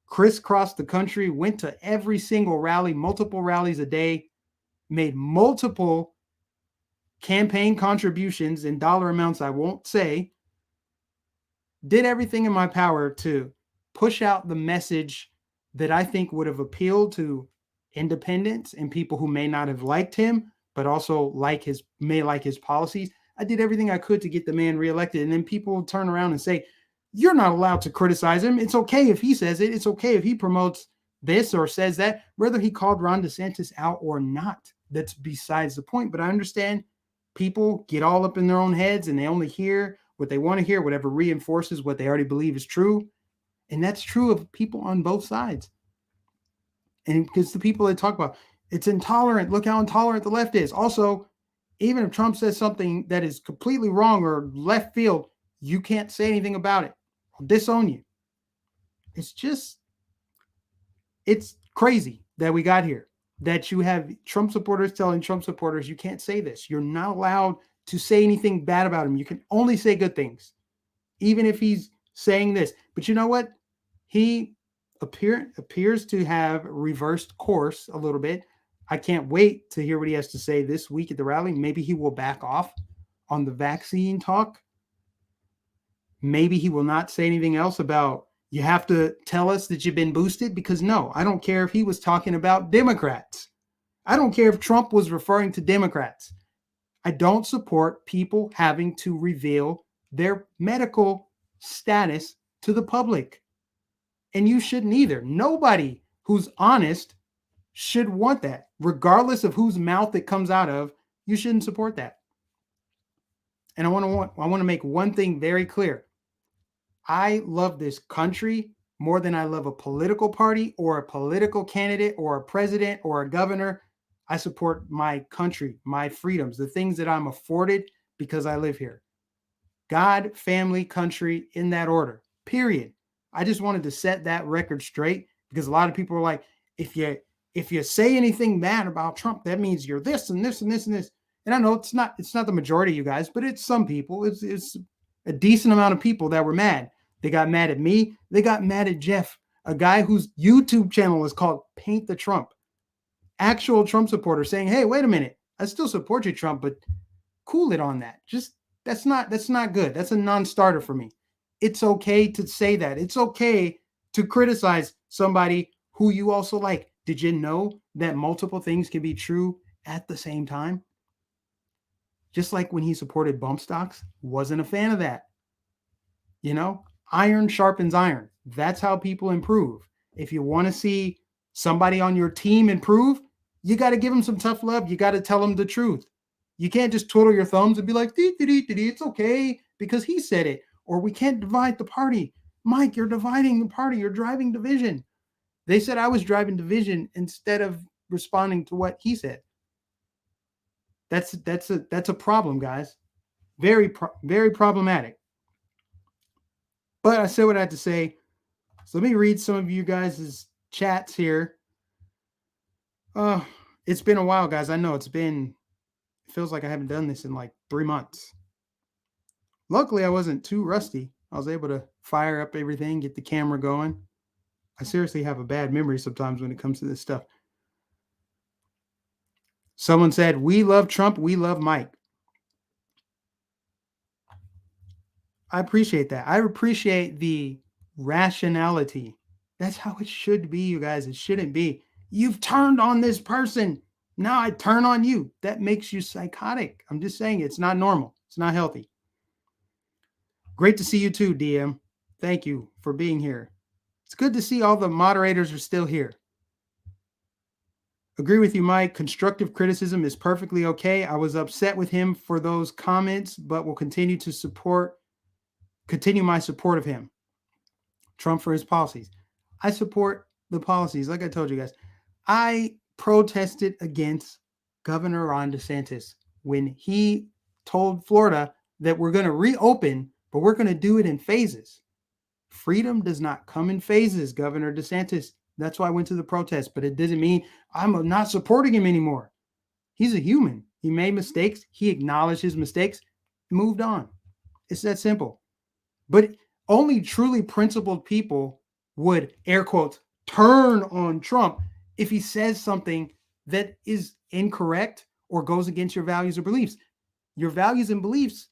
Crisscrossed the country, went to every single rally, multiple rallies a day, made multiple campaign contributions in dollar amounts I won't say, did everything in my power to push out the message that I think would have appealed to independents and people who may not have liked him, but also may like his policies. I did everything I could to get the man reelected. And then people turn around and say, you're not allowed to criticize him. It's okay if he says it. It's okay if he promotes this or says that, whether he called Ron DeSantis out or not. That's besides the point. But I understand people get all up in their own heads and they only hear what they want to hear, whatever reinforces what they already believe is true. And that's true of people on both sides. And because the people that talk about it's intolerant, look how intolerant the left is. Also, even if Trump says something that is completely wrong or left field, you can't say anything about it. I'll disown you. It's crazy that we got here, that you have Trump supporters telling Trump supporters, you can't say this. You're not allowed to say anything bad about him. You can only say good things, even if he's saying this. But you know what? He appears to have reversed course a little bit. I can't wait to hear what he has to say this week at the rally. Maybe he will back off on the vaccine talk. Maybe he will not say anything else about you have to tell us that you've been boosted, because no, I don't care if he was talking about Democrats. I don't care if Trump was referring to Democrats. I don't support people having to reveal their medical status to the public. And you shouldn't either. Nobody who's honest should want that. Regardless of whose mouth it comes out of, you shouldn't support that. And I want to make one thing very clear. I love this country more than I love a political party or a political candidate or a president or a governor. I support my country, my freedoms, the things that I'm afforded because I live here. God, family, country, in that order, period. I just wanted to set that record straight because a lot of people are like, if you say anything bad about Trump, that means you're this and this and this and this. And I know it's not the majority of you guys, but it's some people. It's a decent amount of people that were mad. They got mad at me. They got mad at Jeff, a guy whose YouTube channel is called Paint the Trump. Actual Trump supporter saying, hey, wait a minute. I still support you, Trump, but cool it on that. Just that's not good. That's a non-starter for me. It's okay to say that. It's okay to criticize somebody who you also like. Did you know that multiple things can be true at the same time? Just like when he supported bump stocks, wasn't a fan of that. You know, Iron sharpens iron. That's how people improve. If you want to see somebody on your team improve, you got to give them some tough love. You got to tell them the truth. You can't just twiddle your thumbs and be like, it's okay because he said it. Or we can't divide the party. Mike, you're dividing the party. You're driving division. They said I was driving division instead of responding to what he said. That's a problem, guys. Very problematic. But I said what I had to say. So let me read some of you guys' chats here. It's been a while, guys. I know it feels like I haven't done this in like 3 months. Luckily, I wasn't too rusty. I was able to fire up everything, get the camera going. I seriously have a bad memory sometimes when it comes to this stuff. Someone said, we love Trump, we love Mike. I appreciate that. I appreciate the rationality. That's how it should be, you guys. It shouldn't be, you've turned on this person, now I turn on you. That makes you psychotic. I'm just saying it's not normal. It's not healthy. Great to see you too, DM. Thank you for being here. It's good to see all the moderators are still here. Agree with you, Mike. Constructive criticism is perfectly okay. I was upset with him for those comments, but will continue my support of him. Trump for his policies. I support the policies. Like I told you guys, I protested against Governor Ron DeSantis when he told Florida that we're going to reopen, but we're going to do it in phases. Freedom does not come in phases, Governor DeSantis. That's why I went to the protest, but it doesn't mean I'm not supporting him anymore. He's a human. He made mistakes. He acknowledged his mistakes, moved on. It's that simple. But only truly principled people would, air quotes, turn on Trump if he says something that is incorrect or goes against your values or beliefs. Your values and beliefs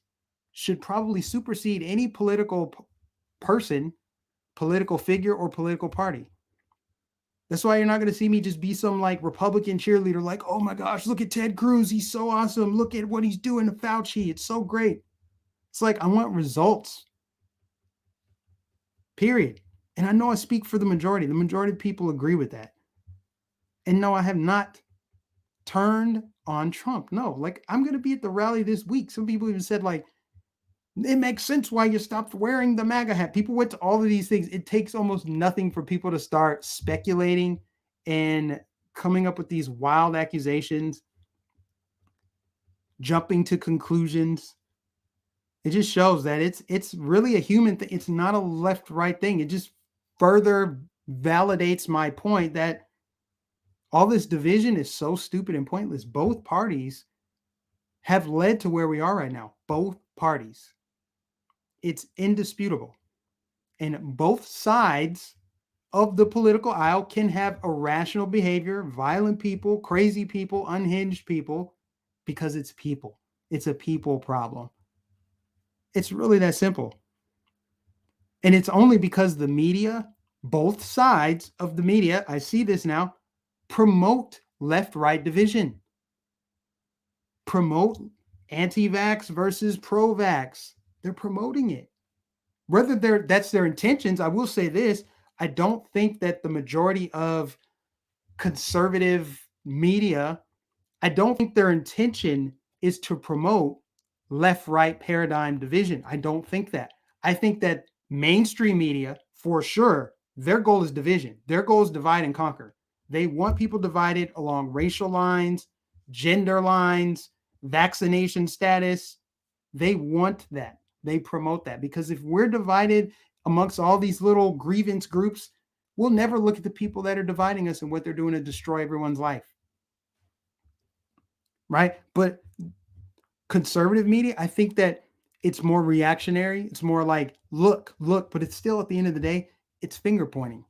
should probably supersede any political person, political figure, or political party. That's why you're not going to see me just be some like Republican cheerleader, like, oh my gosh, look at Ted Cruz. He's so awesome. Look at what he's doing to Fauci. It's so great. It's like, I want results. Period. And I know I speak for the majority. The majority of people agree with that. And no, I have not turned on Trump. No, like I'm going to be at the rally this week. Some people even said like, it makes sense why you stopped wearing the MAGA hat. People went to all of these things. It takes almost nothing for people to start speculating and coming up with these wild accusations, jumping to conclusions. It just shows that it's really a human thing. It's not a left-right thing. It just further validates my point that all this division is so stupid and pointless. Both parties have led to where we are right now. Both parties. It's indisputable. And both sides of the political aisle can have irrational behavior, violent people, crazy people, unhinged people, because it's people. It's a people problem. It's really that simple. And it's only because the media, both sides of the media, I see this now, promote left-right division. Promote anti-vax versus pro-vax. They're promoting it. Whether that's their intentions, I will say this, I don't think that the majority of conservative media, I don't think their intention is to promote left-right paradigm division. I don't think that. I think that mainstream media, for sure, their goal is division. Their goal is divide and conquer. They want people divided along racial lines, gender lines, vaccination status. They want that. They promote that, because if we're divided amongst all these little grievance groups, we'll never look at the people that are dividing us and what they're doing to destroy everyone's life. Right? But conservative media, I think that it's more reactionary. It's more like, look, but it's still, at the end of the day, it's finger pointing.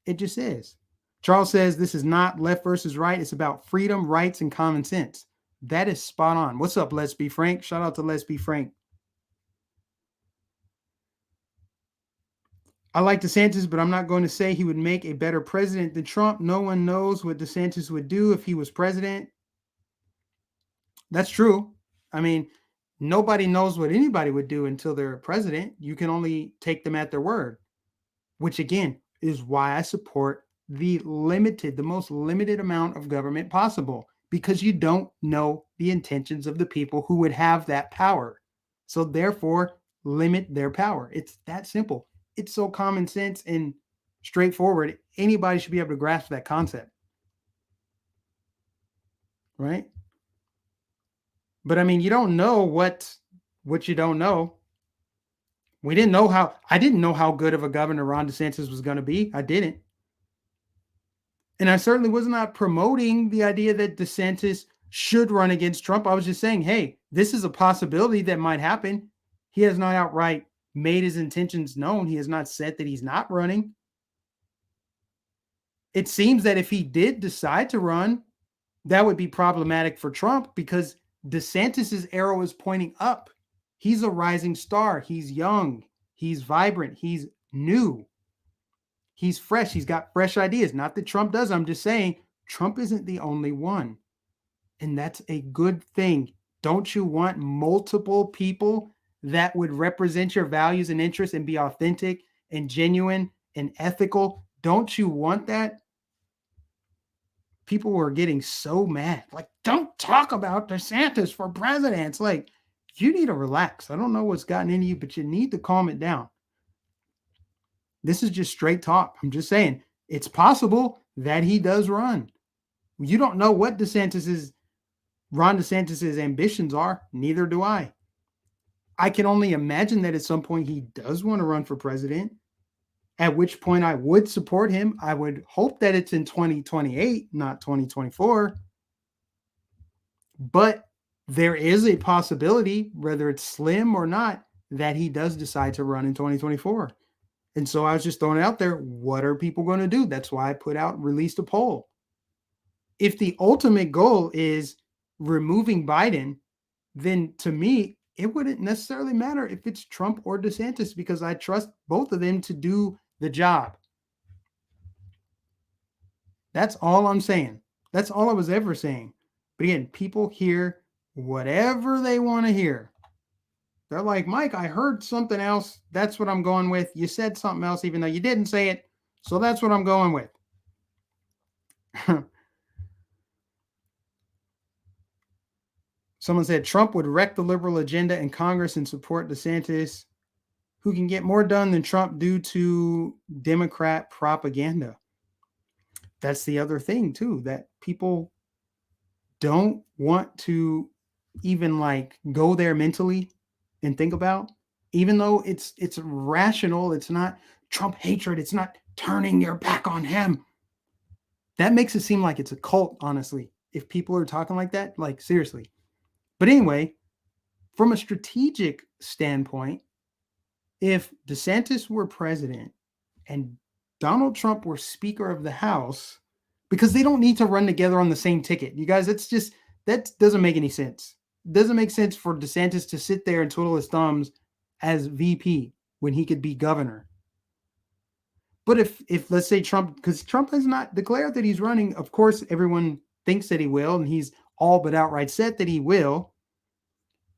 It just is. Charles says this is not left versus right. It's about freedom, rights, and common sense. That is spot on. What's up, Let's Be Frank? Shout out to Let's Be Frank. I like DeSantis, but I'm not going to say he would make a better president than Trump. No one knows what DeSantis would do if he was president. That's true. I mean, nobody knows what anybody would do until they're president. You can only take them at their word, which again is why I support the most limited amount of government possible, because you don't know the intentions of the people who would have that power. So therefore, limit their power. It's that simple. It's so common sense and straightforward. Anybody should be able to grasp that concept. Right? But I mean, you don't know what you don't know. I didn't know how good of a governor Ron DeSantis was going to be. I didn't. And I certainly was not promoting the idea that DeSantis should run against Trump. I was just saying, hey, this is a possibility that might happen. He has not outright made his intentions known. He has not said that he's not running. It seems that if he did decide to run, that would be problematic for Trump, because DeSantis's arrow is pointing up. He's a rising star. He's young. He's vibrant. He's new. He's fresh. He's got fresh ideas. Not that Trump does. I'm just saying Trump isn't the only one. And that's a good thing. Don't you want multiple people that would represent your values and interests and be authentic and genuine and ethical? Don't you want that? People were getting so mad. Like, don't talk about DeSantis for president. It's like, you need to relax. I don't know what's gotten into you, but you need to calm it down. This is just straight talk. I'm just saying it's possible that he does run. You don't know what Ron DeSantis's ambitions are. Neither do I. I can only imagine that at some point he does want to run for president, at which point I would support him. I would hope that it's in 2028, not 2024. But there is a possibility, whether it's slim or not, that he does decide to run in 2024. And so I was just throwing it out there. What are people going to do? That's why I released a poll. If the ultimate goal is removing Biden, then to me, it wouldn't necessarily matter if it's Trump or DeSantis, because I trust both of them to do the job. That's all I'm saying. That's all I was ever saying. But again, people hear whatever they want to hear. They're like, Mike, I heard something else. That's what I'm going with. You said something else, even though you didn't say it. So that's what I'm going with. Someone said Trump would wreck the liberal agenda in Congress and support DeSantis, who can get more done than Trump due to Democrat propaganda. That's the other thing, too, that people don't want to even go there mentally and think about, even though it's rational. It's not Trump hatred. It's not turning your back on him. That makes it seem like it's a cult, honestly, if people are talking like that, seriously. But anyway, from a strategic standpoint, if DeSantis were president and Donald Trump were Speaker of the House, because they don't need to run together on the same ticket. You guys, that doesn't make any sense. It doesn't make sense for DeSantis to sit there and twiddle his thumbs as VP when he could be governor. But if let's say Trump, because Trump has not declared that he's running, of course, everyone thinks that he will, and he's all but outright said that he will.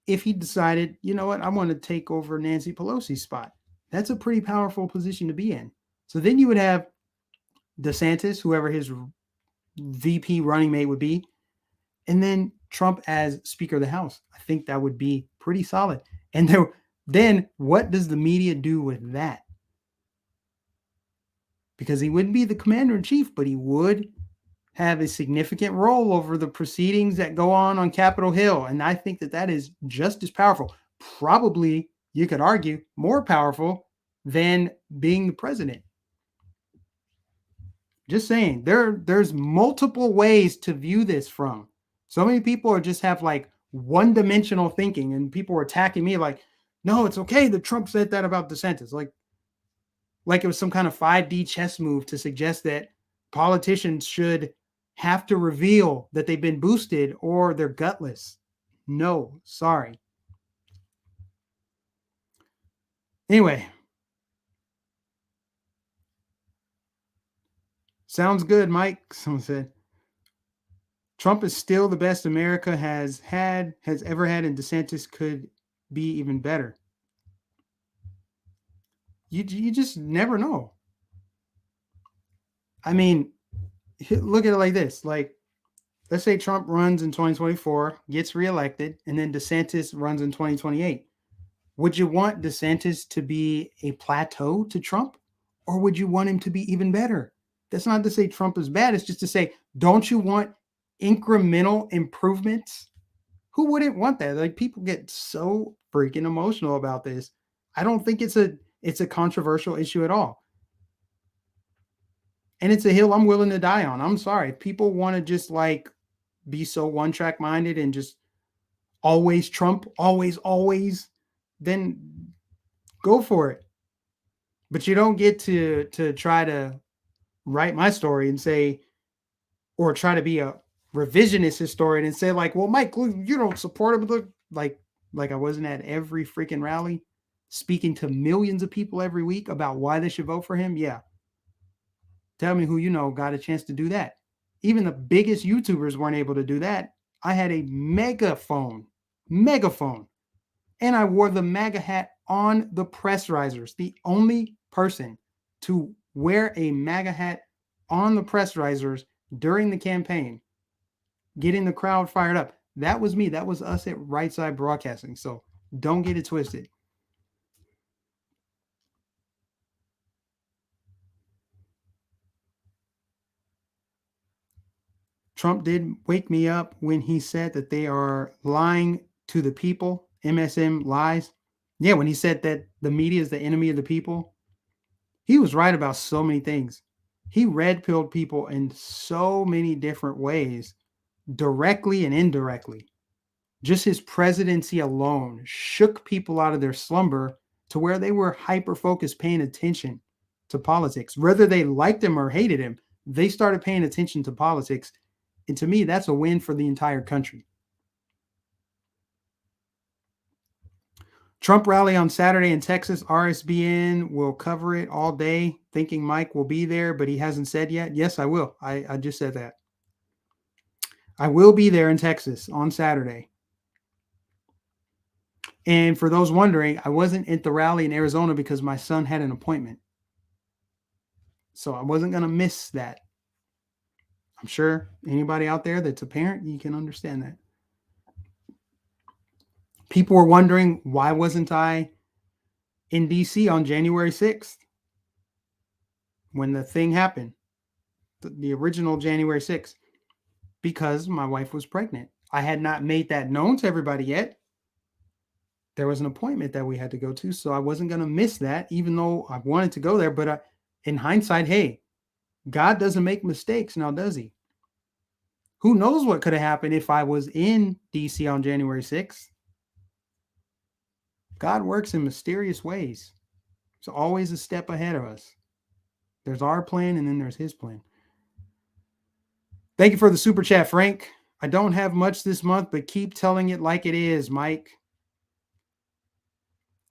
If he decided, you know what, I want to take over Nancy Pelosi's spot, that's a pretty powerful position to be in. So then you would have DeSantis, whoever his VP running mate would be, and then Trump as Speaker of the House. I think that would be pretty solid. And then what does the media do with that? Because he wouldn't be the commander-in-chief, but he would have a significant role over the proceedings that go on Capitol Hill. And I think that is just as powerful. Probably, you could argue, more powerful than being the president. Just saying, there's multiple ways to view this from. So many people just have one-dimensional thinking, and people are attacking me no, it's okay that Trump said that about DeSantis. Like it was some kind of 5D chess move to suggest that politicians should have to reveal that they've been boosted or they're gutless. No, sorry. Anyway. Sounds good, Mike, someone said. Trump is still the best America has ever had, and DeSantis could be even better. You just never know. I mean, look at it like this. Like, let's say Trump runs in 2024, gets reelected, and then DeSantis runs in 2028. Would you want DeSantis to be a plateau to Trump, or would you want him to be even better? That's not to say Trump is bad. It's just to say, don't you want incremental improvements? Who wouldn't want that? Like, people get so freaking emotional about this. I don't think it's a controversial issue at all. And it's a hill I'm willing to die on. I'm sorry. If people want to just like be so one-track minded and just always Trump, always, then go for it. But you don't get to try to write my story and say, or try to be a revisionist historian and say like, well, Mike, you don't support him. Look, like I wasn't at every freaking rally speaking to millions of people every week about why they should vote for him. Yeah. Tell me who you know got a chance to do that. Even the biggest YouTubers weren't able to do that. I had a megaphone, and I wore the MAGA hat on the press risers. The only person to wear a MAGA hat on the press risers during the campaign, getting the crowd fired up. That was me. That was us at Right Side Broadcasting. So don't get it twisted. Trump did wake me up when he said that they are lying to the people. MSM lies. Yeah, when he said that the media is the enemy of the people, he was right about so many things. He red-pilled people in so many different ways, directly and indirectly. Just his presidency alone shook people out of their slumber to where they were hyper-focused, paying attention to politics. Whether they liked him or hated him, they started paying attention to politics. And to me, that's a win for the entire country. Trump rally on Saturday in Texas. RSBN will cover it all day, thinking Mike will be there, but he hasn't said yet. Yes, I will. I just said that. I will be there in Texas on Saturday. And for those wondering, I wasn't at the rally in Arizona because my son had an appointment. So I wasn't going to miss that. I'm sure anybody out there that's a parent, you can understand that. People were wondering, why wasn't I in DC on January 6th when the thing happened, the original January 6th? Because my wife was pregnant. I had not made that known to everybody yet. There was an appointment that we had to go to, so I wasn't going to miss that, even though I wanted to go there. But in hindsight, hey, God doesn't make mistakes now, does he? Who knows what could have happened if I was in DC on January 6th? God works in mysterious ways. It's always a step ahead of us. There's our plan, and then there's his plan. Thank you for the super chat, Frank. I don't have much this month, but keep telling it like it is, Mike.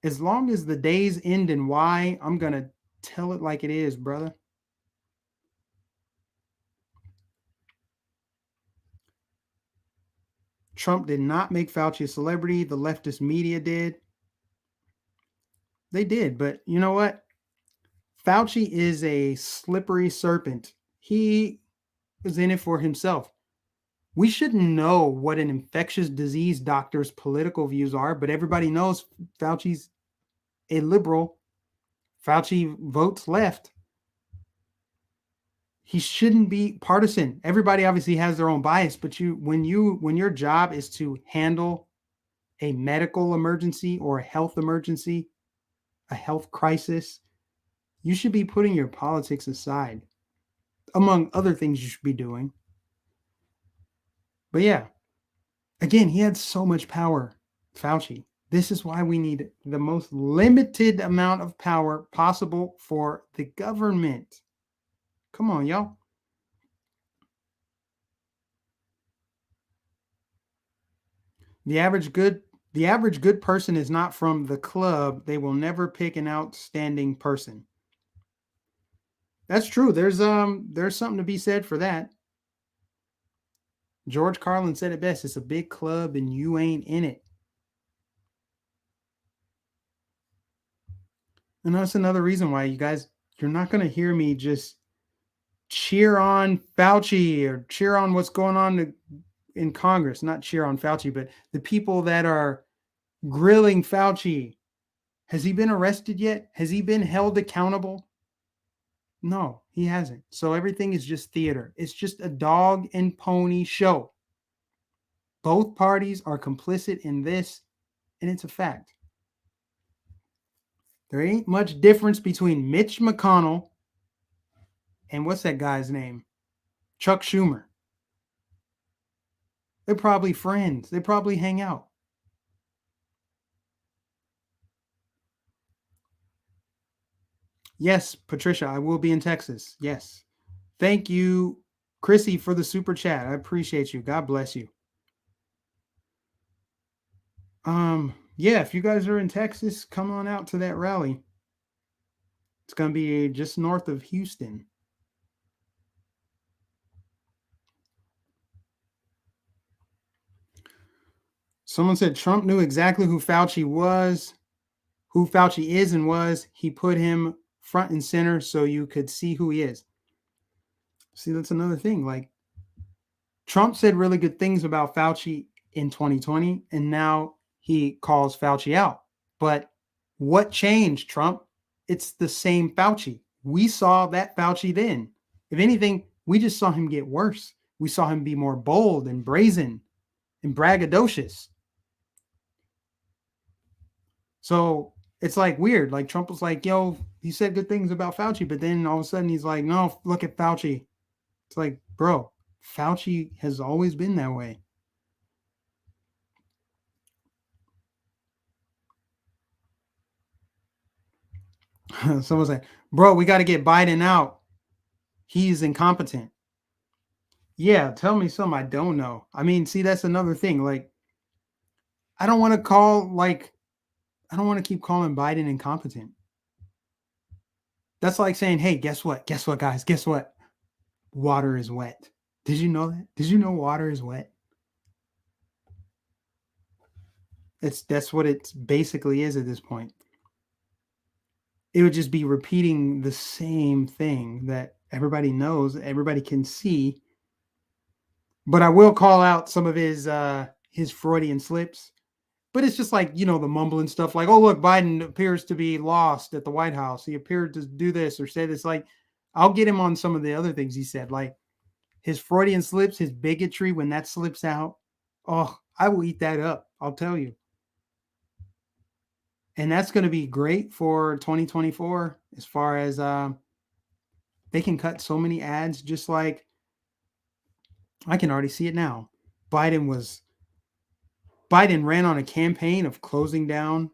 As long as the days end in Y, I'm going to tell it like it is, brother. Trump did not make Fauci a celebrity. The leftist media did. They did, but you know what? Fauci is a slippery serpent. He is in it for himself. We shouldn't know what an infectious disease doctor's political views are, but everybody knows Fauci's a liberal. Fauci votes left. He shouldn't be partisan. Everybody obviously has their own bias, but when your job is to handle a medical emergency or a health emergency, a health crisis, you should be putting your politics aside, among other things you should be doing. But yeah, again, he had so much power, Fauci. This is why we need the most limited amount of power possible for the government. Come on, y'all. The average good person is not from the club. They will never pick an outstanding person. That's true. There's something to be said for that. George Carlin said it best. It's a big club and you ain't in it. And that's another reason why you guys, you're not going to hear me just cheer on Fauci or cheer on what's going on in Congress. Not cheer on Fauci, but the people that are grilling Fauci. Has he been arrested yet? Has he been held accountable? No, he hasn't. So everything is just theater. It's just a dog and pony show. Both parties are complicit in this, and it's a fact. There ain't much difference between Mitch McConnell and what's that guy's name? Chuck Schumer. They're probably friends. They probably hang out. Yes, Patricia, I will be in Texas. Yes. Thank you, Chrissy, for the super chat. I appreciate you. God bless you. Yeah, if you guys are in Texas, come on out to that rally. It's going to be just north of Houston. Someone said Trump knew exactly who Fauci is and was. He put him front and center so you could see who he is. See, that's another thing. Like, Trump said really good things about Fauci in 2020, and now he calls Fauci out. But what changed, Trump? It's the same Fauci. We saw that Fauci then. If anything, we just saw him get worse. We saw him be more bold and brazen and braggadocious. So it's like weird. Like Trump was like, yo, he said good things about Fauci, but then all of a sudden he's like, no, look at Fauci. It's like, bro, Fauci has always been that way. Someone said, bro, we got to get Biden out. He's incompetent. Yeah, tell me something I don't know. I mean, see, that's another thing. Like, I don't want to keep calling Biden incompetent. That's like saying, hey, guess what? Guess what, guys? Guess what? Water is wet. Did you know that? Did you know water is wet? That's what it basically is at this point. It would just be repeating the same thing that everybody knows, everybody can see. But I will call out some of his Freudian slips. But it's just like, the mumbling stuff like, oh, look, Biden appears to be lost at the White House. He appeared to do this or say this. Like, I'll get him on some of the other things he said, like his Freudian slips, his bigotry, when that slips out. Oh, I will eat that up. I'll tell you. And that's going to be great for 2024 as far as they can cut so many ads, just like I can already see it now. Biden ran on a campaign of shutting down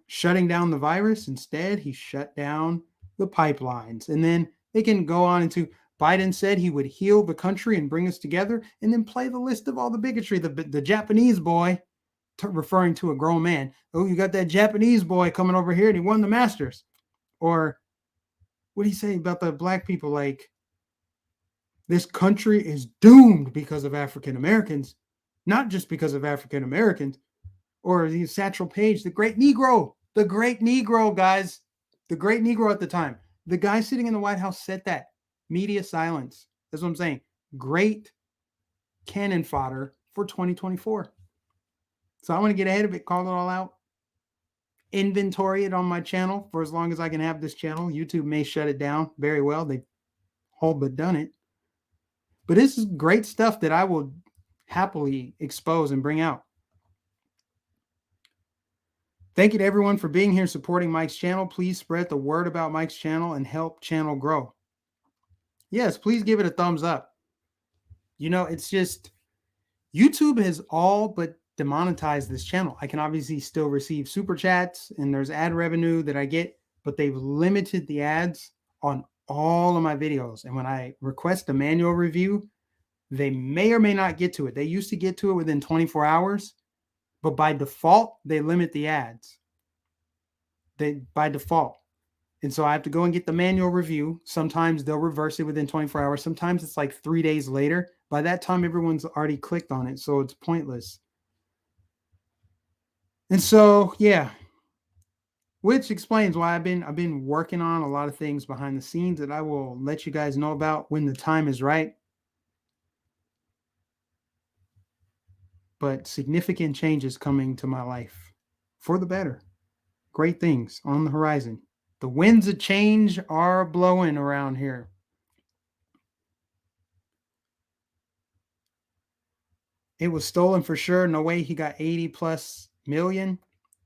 the virus. Instead, he shut down the pipelines. And then they can go on into Biden said he would heal the country and bring us together, and then play the list of all the bigotry. The Japanese boy, referring to a grown man. Oh, you got that Japanese boy coming over here and he won the Masters. Or what do you say about the black people? Like, this country is doomed because of African Americans, not just because of African Americans. Or the Satchel Paige, the great Negro, guys, the great Negro at the time. The guy sitting in the White House said that. Media silence. That's what I'm saying. Great cannon fodder for 2024. So I want to get ahead of it, call it all out, inventory it on my channel for as long as I can have this channel. YouTube may shut it down very well. They've all but done it. But this is great stuff that I will happily expose and bring out. Thank you to everyone for being here, supporting Mike's channel. Please spread the word about Mike's channel and help channel grow. Yes, please give it a thumbs up. It's just YouTube has all but demonetized this channel. I can obviously still receive super chats and there's ad revenue that I get, but they've limited the ads on all of my videos. And when I request a manual review, they may or may not get to it. They used to get to it within 24 hours. But by default, they limit the ads. By default. And so I have to go and get the manual review. Sometimes they'll reverse it within 24 hours. Sometimes it's like 3 days later. By that time, everyone's already clicked on it, so it's pointless. And so, yeah, which explains why I've been working on a lot of things behind the scenes that I will let you guys know about when the time is right. But significant changes coming to my life for the better. Great things on the horizon. The winds of change are blowing around here. It was stolen for sure. No way he got 80 plus million.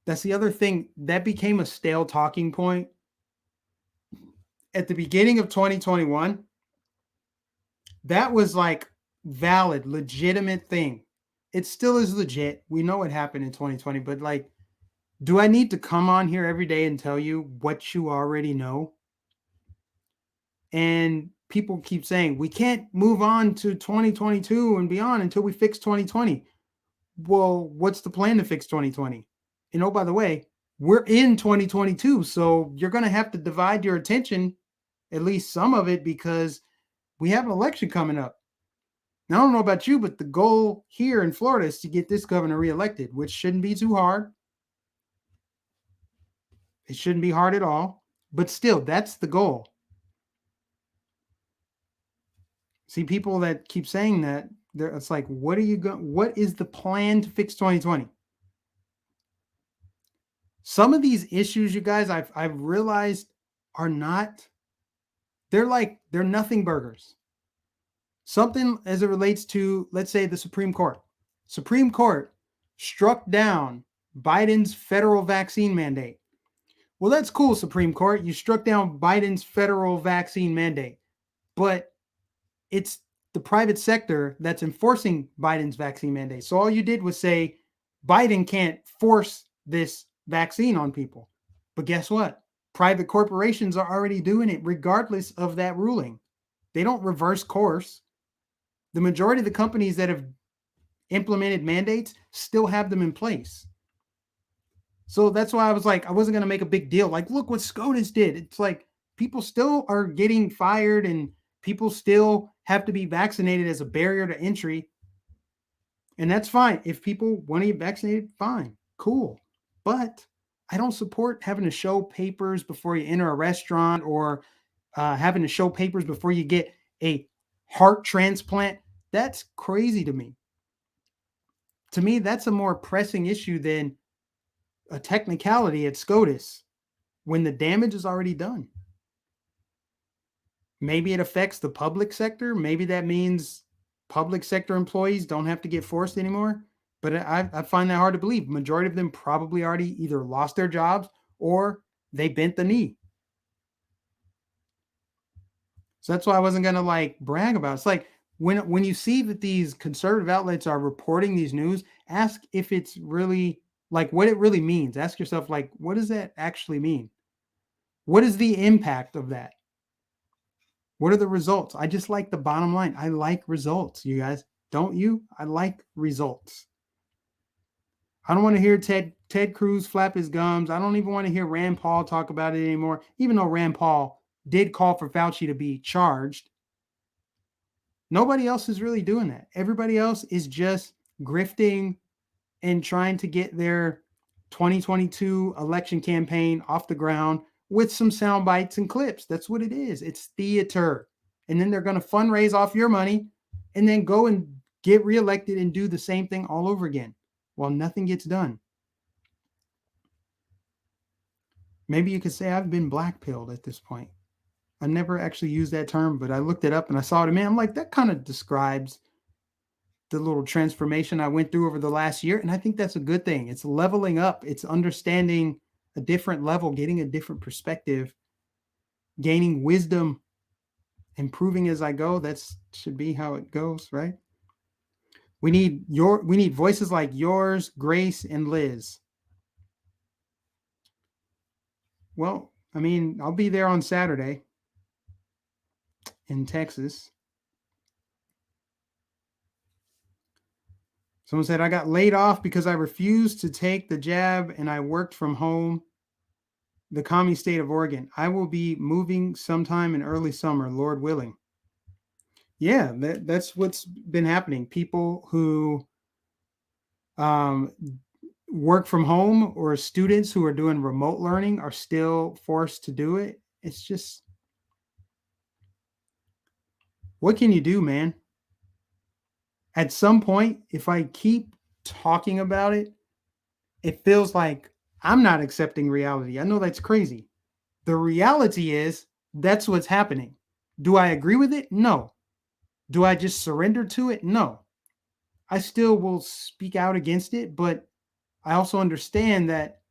That's the other thing that became a stale talking point at the beginning of 2021. That was like valid, legitimate thing. It still is legit. We know what happened in 2020, but like, do I need to come on here every day and tell you what you already know? And people keep saying we can't move on to 2022 and beyond until we fix 2020. Well, what's the plan to fix 2020? And oh, by the way, we're in 2022, so you're going to have to divide your attention, at least some of it, because we have an election coming up. Now, I don't know about you, but the goal here in Florida is to get this governor reelected, which shouldn't be too hard. It shouldn't be hard at all, but still, that's the goal. See, people that keep saying that, it's like, what is the plan to fix 2020? Some of these issues, you guys, I've realized are not, they're nothing burgers. Something as it relates to, let's say, the Supreme Court. Supreme Court struck down Biden's federal vaccine mandate. Well, that's cool, Supreme Court. You struck down Biden's federal vaccine mandate, but it's the private sector that's enforcing Biden's vaccine mandate. So all you did was say Biden can't force this vaccine on people. But guess what? Private corporations are already doing it regardless of that ruling. They don't reverse course. The majority of the companies that have implemented mandates still have them in place. So that's why I was like, I wasn't going to make a big deal. Like, look what SCOTUS did. It's like people still are getting fired and people still have to be vaccinated as a barrier to entry. And that's fine. If people want to get vaccinated, fine, cool. But I don't support having to show papers before you enter a restaurant or having to show papers before you get a heart transplant. That's crazy to me. To me, that's a more pressing issue than a technicality at SCOTUS when the damage is already done. Maybe it affects the public sector. Maybe that means public sector employees don't have to get forced anymore. But I find that hard to believe. Majority of them probably already either lost their jobs or they bent the knee. So that's why I wasn't going to like brag about it. It's like when you see that these conservative outlets are reporting these news, ask if it's really like what it really means. Ask yourself, like, what does that actually mean? What is the impact of that? What are the results? I just like the bottom line. I like results, you guys. Don't you? I like results. I don't want to hear Ted Cruz flap his gums. I don't even want to hear Rand Paul talk about it anymore, even though Rand Paul did call for Fauci to be charged. Nobody else is really doing that. Everybody else is just grifting and trying to get their 2022 election campaign off the ground with some sound bites and clips. That's what it is. It's theater. And then they're going to fundraise off your money and then go and get reelected and do the same thing all over again while nothing gets done. Maybe you could say I've been blackpilled at this point. I never actually used that term, but I looked it up and I saw it. Man, I'm like, that kind of describes the little transformation I went through over the last year. And I think that's a good thing. It's leveling up. It's understanding a different level, getting a different perspective, gaining wisdom, improving as I go. That should be how it goes, right? We need voices like yours, Grace, and Liz. Well, I mean, I'll be there on Saturday in Texas. Someone said, I got laid off because I refused to take the jab and I worked from home, the commie state of Oregon. I will be moving sometime in early summer, Lord willing. Yeah, that's what's been happening. People who work from home or students who are doing remote learning are still forced to do it. It's just, what can you do, man? At some point, if I keep talking about it, it feels like I'm not accepting reality. I know that's crazy. The reality is that's what's happening. Do I agree with it? No. Do I just surrender to it? No. I still will speak out against it, but I also understand that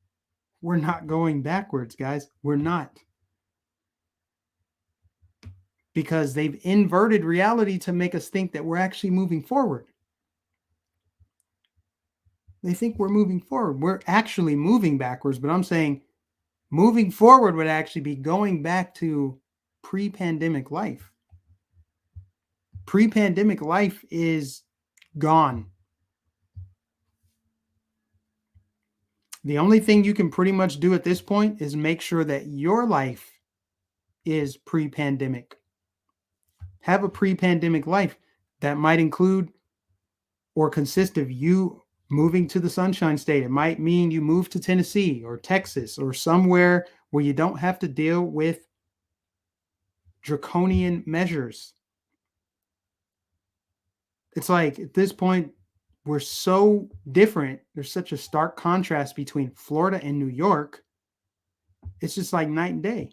we're not going backwards, guys. We're not. Because they've inverted reality to make us think that we're actually moving forward. They think we're moving forward. We're actually moving backwards, but I'm saying moving forward would actually be going back to pre-pandemic life. Pre-pandemic life is gone. The only thing you can pretty much do at this point is make sure that your life is pre-pandemic. Have a pre-pandemic life that might include or consist of you moving to the Sunshine State. It might mean you move to Tennessee or Texas or somewhere where you don't have to deal with draconian measures. It's like at this point, we're so different. There's such a stark contrast between Florida and New York. It's just like night and day.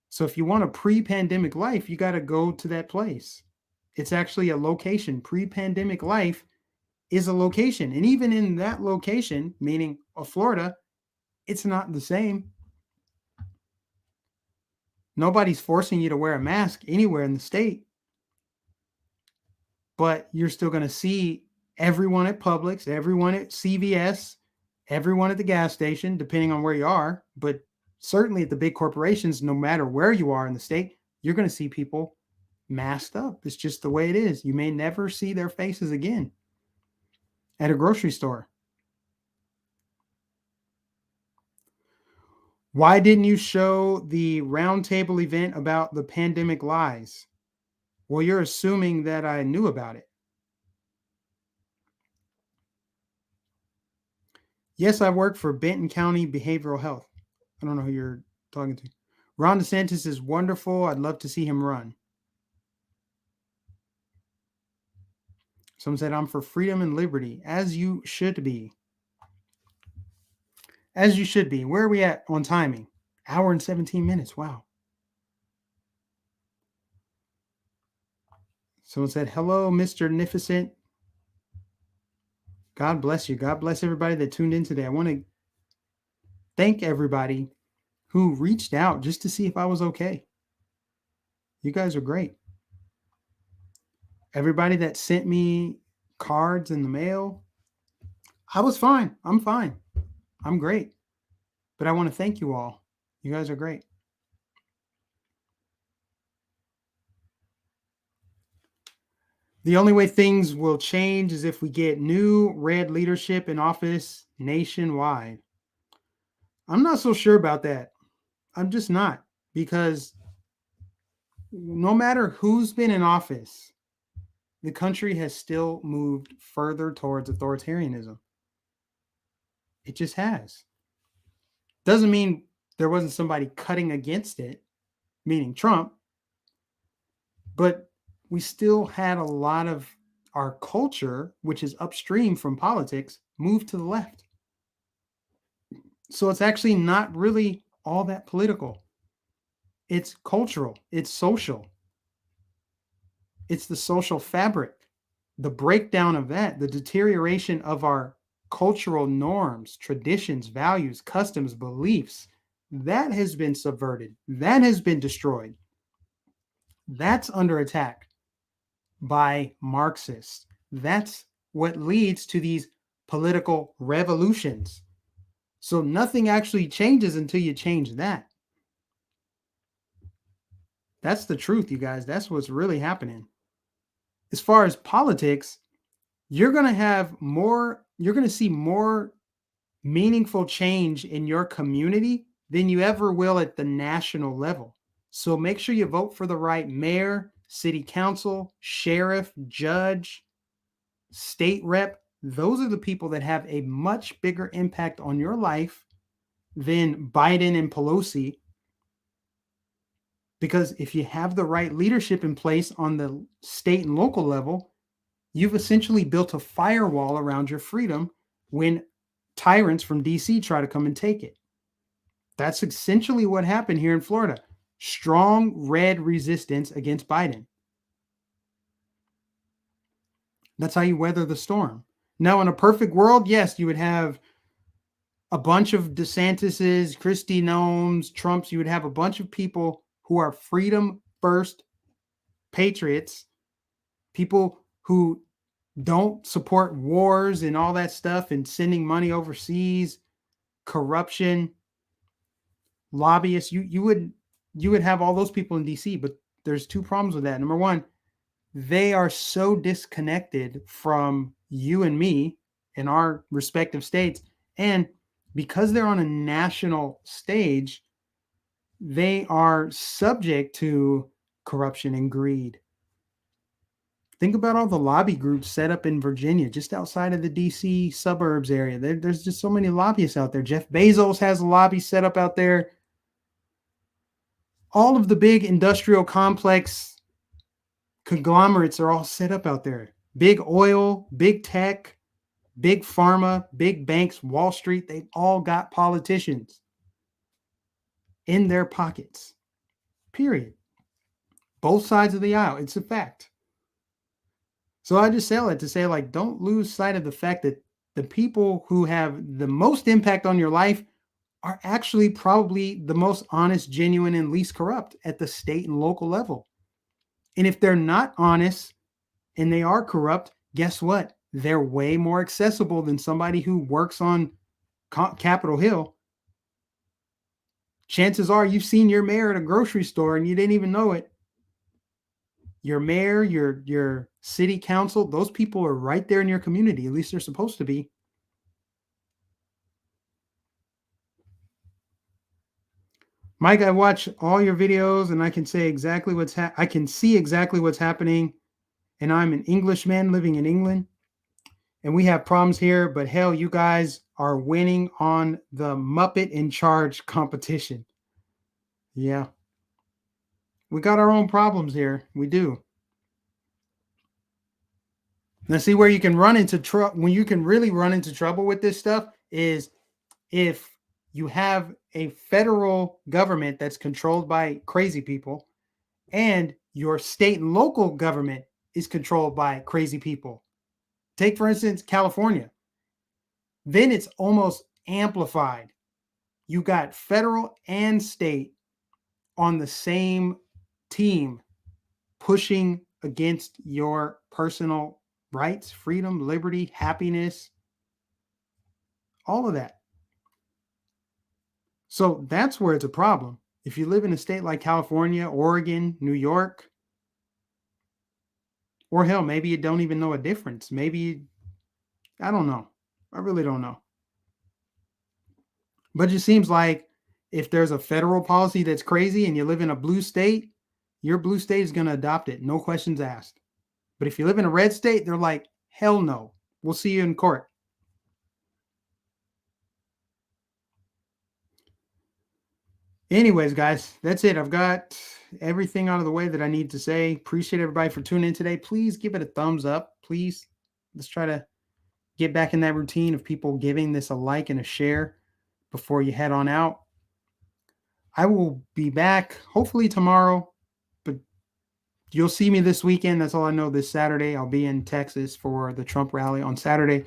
So if you want a pre-pandemic life, you got to go to that place. It's actually a location. Pre-pandemic life is a location. And even in that location, meaning Florida, it's not the same. Nobody's forcing you to wear a mask anywhere in the state. But you're still going to see everyone at Publix, everyone at CVS, everyone at the gas station, depending on where you are. But certainly at the big corporations, no matter where you are in the state, you're going to see people masked up. It's just the way it is. You may never see their faces again at a grocery store. Why didn't you show the roundtable event about the pandemic lies? Well, you're assuming that I knew about it. Yes, I work for Benton County Behavioral Health. I don't know who you're talking to. Ron DeSantis is wonderful. I'd love to see him run. Someone said, I'm for freedom and liberty, as you should be. As you should be. Where are we at on timing? Hour and 17 minutes. Wow. Someone said, hello, Mr. Nificent. God bless you. God bless everybody that tuned in today. I want to thank everybody who reached out just to see if I was okay. You guys are great. Everybody that sent me cards in the mail, I was fine. I'm fine. I'm great. But I want to thank you all. You guys are great. The only way things will change is if we get new red leadership in office nationwide. I'm not so sure about that. I'm just not, because no matter who's been in office, the country has still moved further towards authoritarianism. It just has. Doesn't mean there wasn't somebody cutting against it, meaning Trump, but we still had a lot of our culture, which is upstream from politics, move to the left. So it's actually not really all that political. It's cultural. It's social. It's the social fabric, the breakdown of that, the deterioration of our cultural norms, traditions, values, customs, beliefs. That has been subverted. That has been destroyed. That's under attack by Marxists. That's what leads to these political revolutions. So nothing actually changes until you change that. That's the truth, you guys. That's what's really happening. As far as politics, you're going to see more meaningful change in your community than you ever will at the national level. So make sure you vote for the right mayor, city council, sheriff, judge, state rep, those are the people that have a much bigger impact on your life than Biden and Pelosi. Because if you have the right leadership in place on the state and local level, you've essentially built a firewall around your freedom when tyrants from DC try to come and take it. That's essentially what happened here in Florida. Strong red resistance against Biden. That's how you weather the storm. Now, in a perfect world, yes, you would have a bunch of DeSantis's, Kristi Noems, Trumps. You would have a bunch of people who are freedom first patriots, people who don't support wars and all that stuff and sending money overseas, corruption, lobbyists. You would have all those people in DC, but there's two problems with that. Number one, they are so disconnected from you and me in our respective states. And because they're on a national stage, they are subject to corruption and greed. Think about all the lobby groups set up in Virginia, just outside of the DC suburbs area. There's just so many lobbyists out there. Jeff Bezos has a lobby set up out there. All of the big industrial complex conglomerates are all set up out there. Big oil, big tech, big pharma, big banks, Wall Street, they've all got politicians in their pockets. Period. Both sides of the aisle. It's a fact. So I just say that to say, like, don't lose sight of the fact that the people who have the most impact on your life are actually probably the most honest, genuine, and least corrupt at the state and local level. And if they're not honest and they are corrupt, guess what? They're way more accessible than somebody who works on Capitol Hill. Chances are you've seen your mayor at a grocery store and you didn't even know it. Your mayor, your city council, those people are right there in your community. At least they're supposed to be. Mike, I watch all your videos and I can say exactly I can see exactly what's happening. And I'm an Englishman living in England. And we have problems here, but hell, you guys are winning on the Muppet in Charge competition. Yeah. We got our own problems here. We do. Now, see where you can run into trouble, when you can really run into trouble with this stuff is if you have a federal government that's controlled by crazy people and your state and local government is controlled by crazy people. Take, for instance, California. Then it's almost amplified. You got federal and state on the same team pushing against your personal rights, freedom, liberty, happiness, all of that. So that's where it's a problem. If you live in a state like California, Oregon, New York, or hell, maybe you don't even know a difference. Maybe, I don't know. I really don't know. But it just seems like if there's a federal policy that's crazy and you live in a blue state, your blue state is going to adopt it. No questions asked. But if you live in a red state, they're like, hell no. We'll see you in court. Anyways, guys, that's it. I've got everything out of the way that I need to say. Appreciate everybody for tuning in today. Please give it a thumbs up. Please, let's try to get back in that routine of people giving this a like and a share before you head on out. I will be back hopefully tomorrow, but you'll see me this weekend. That's all I know. This Saturday, I'll be in Texas for the Trump rally on Saturday.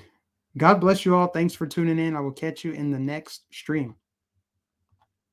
God bless you all. Thanks for tuning in. I will catch you in the next stream.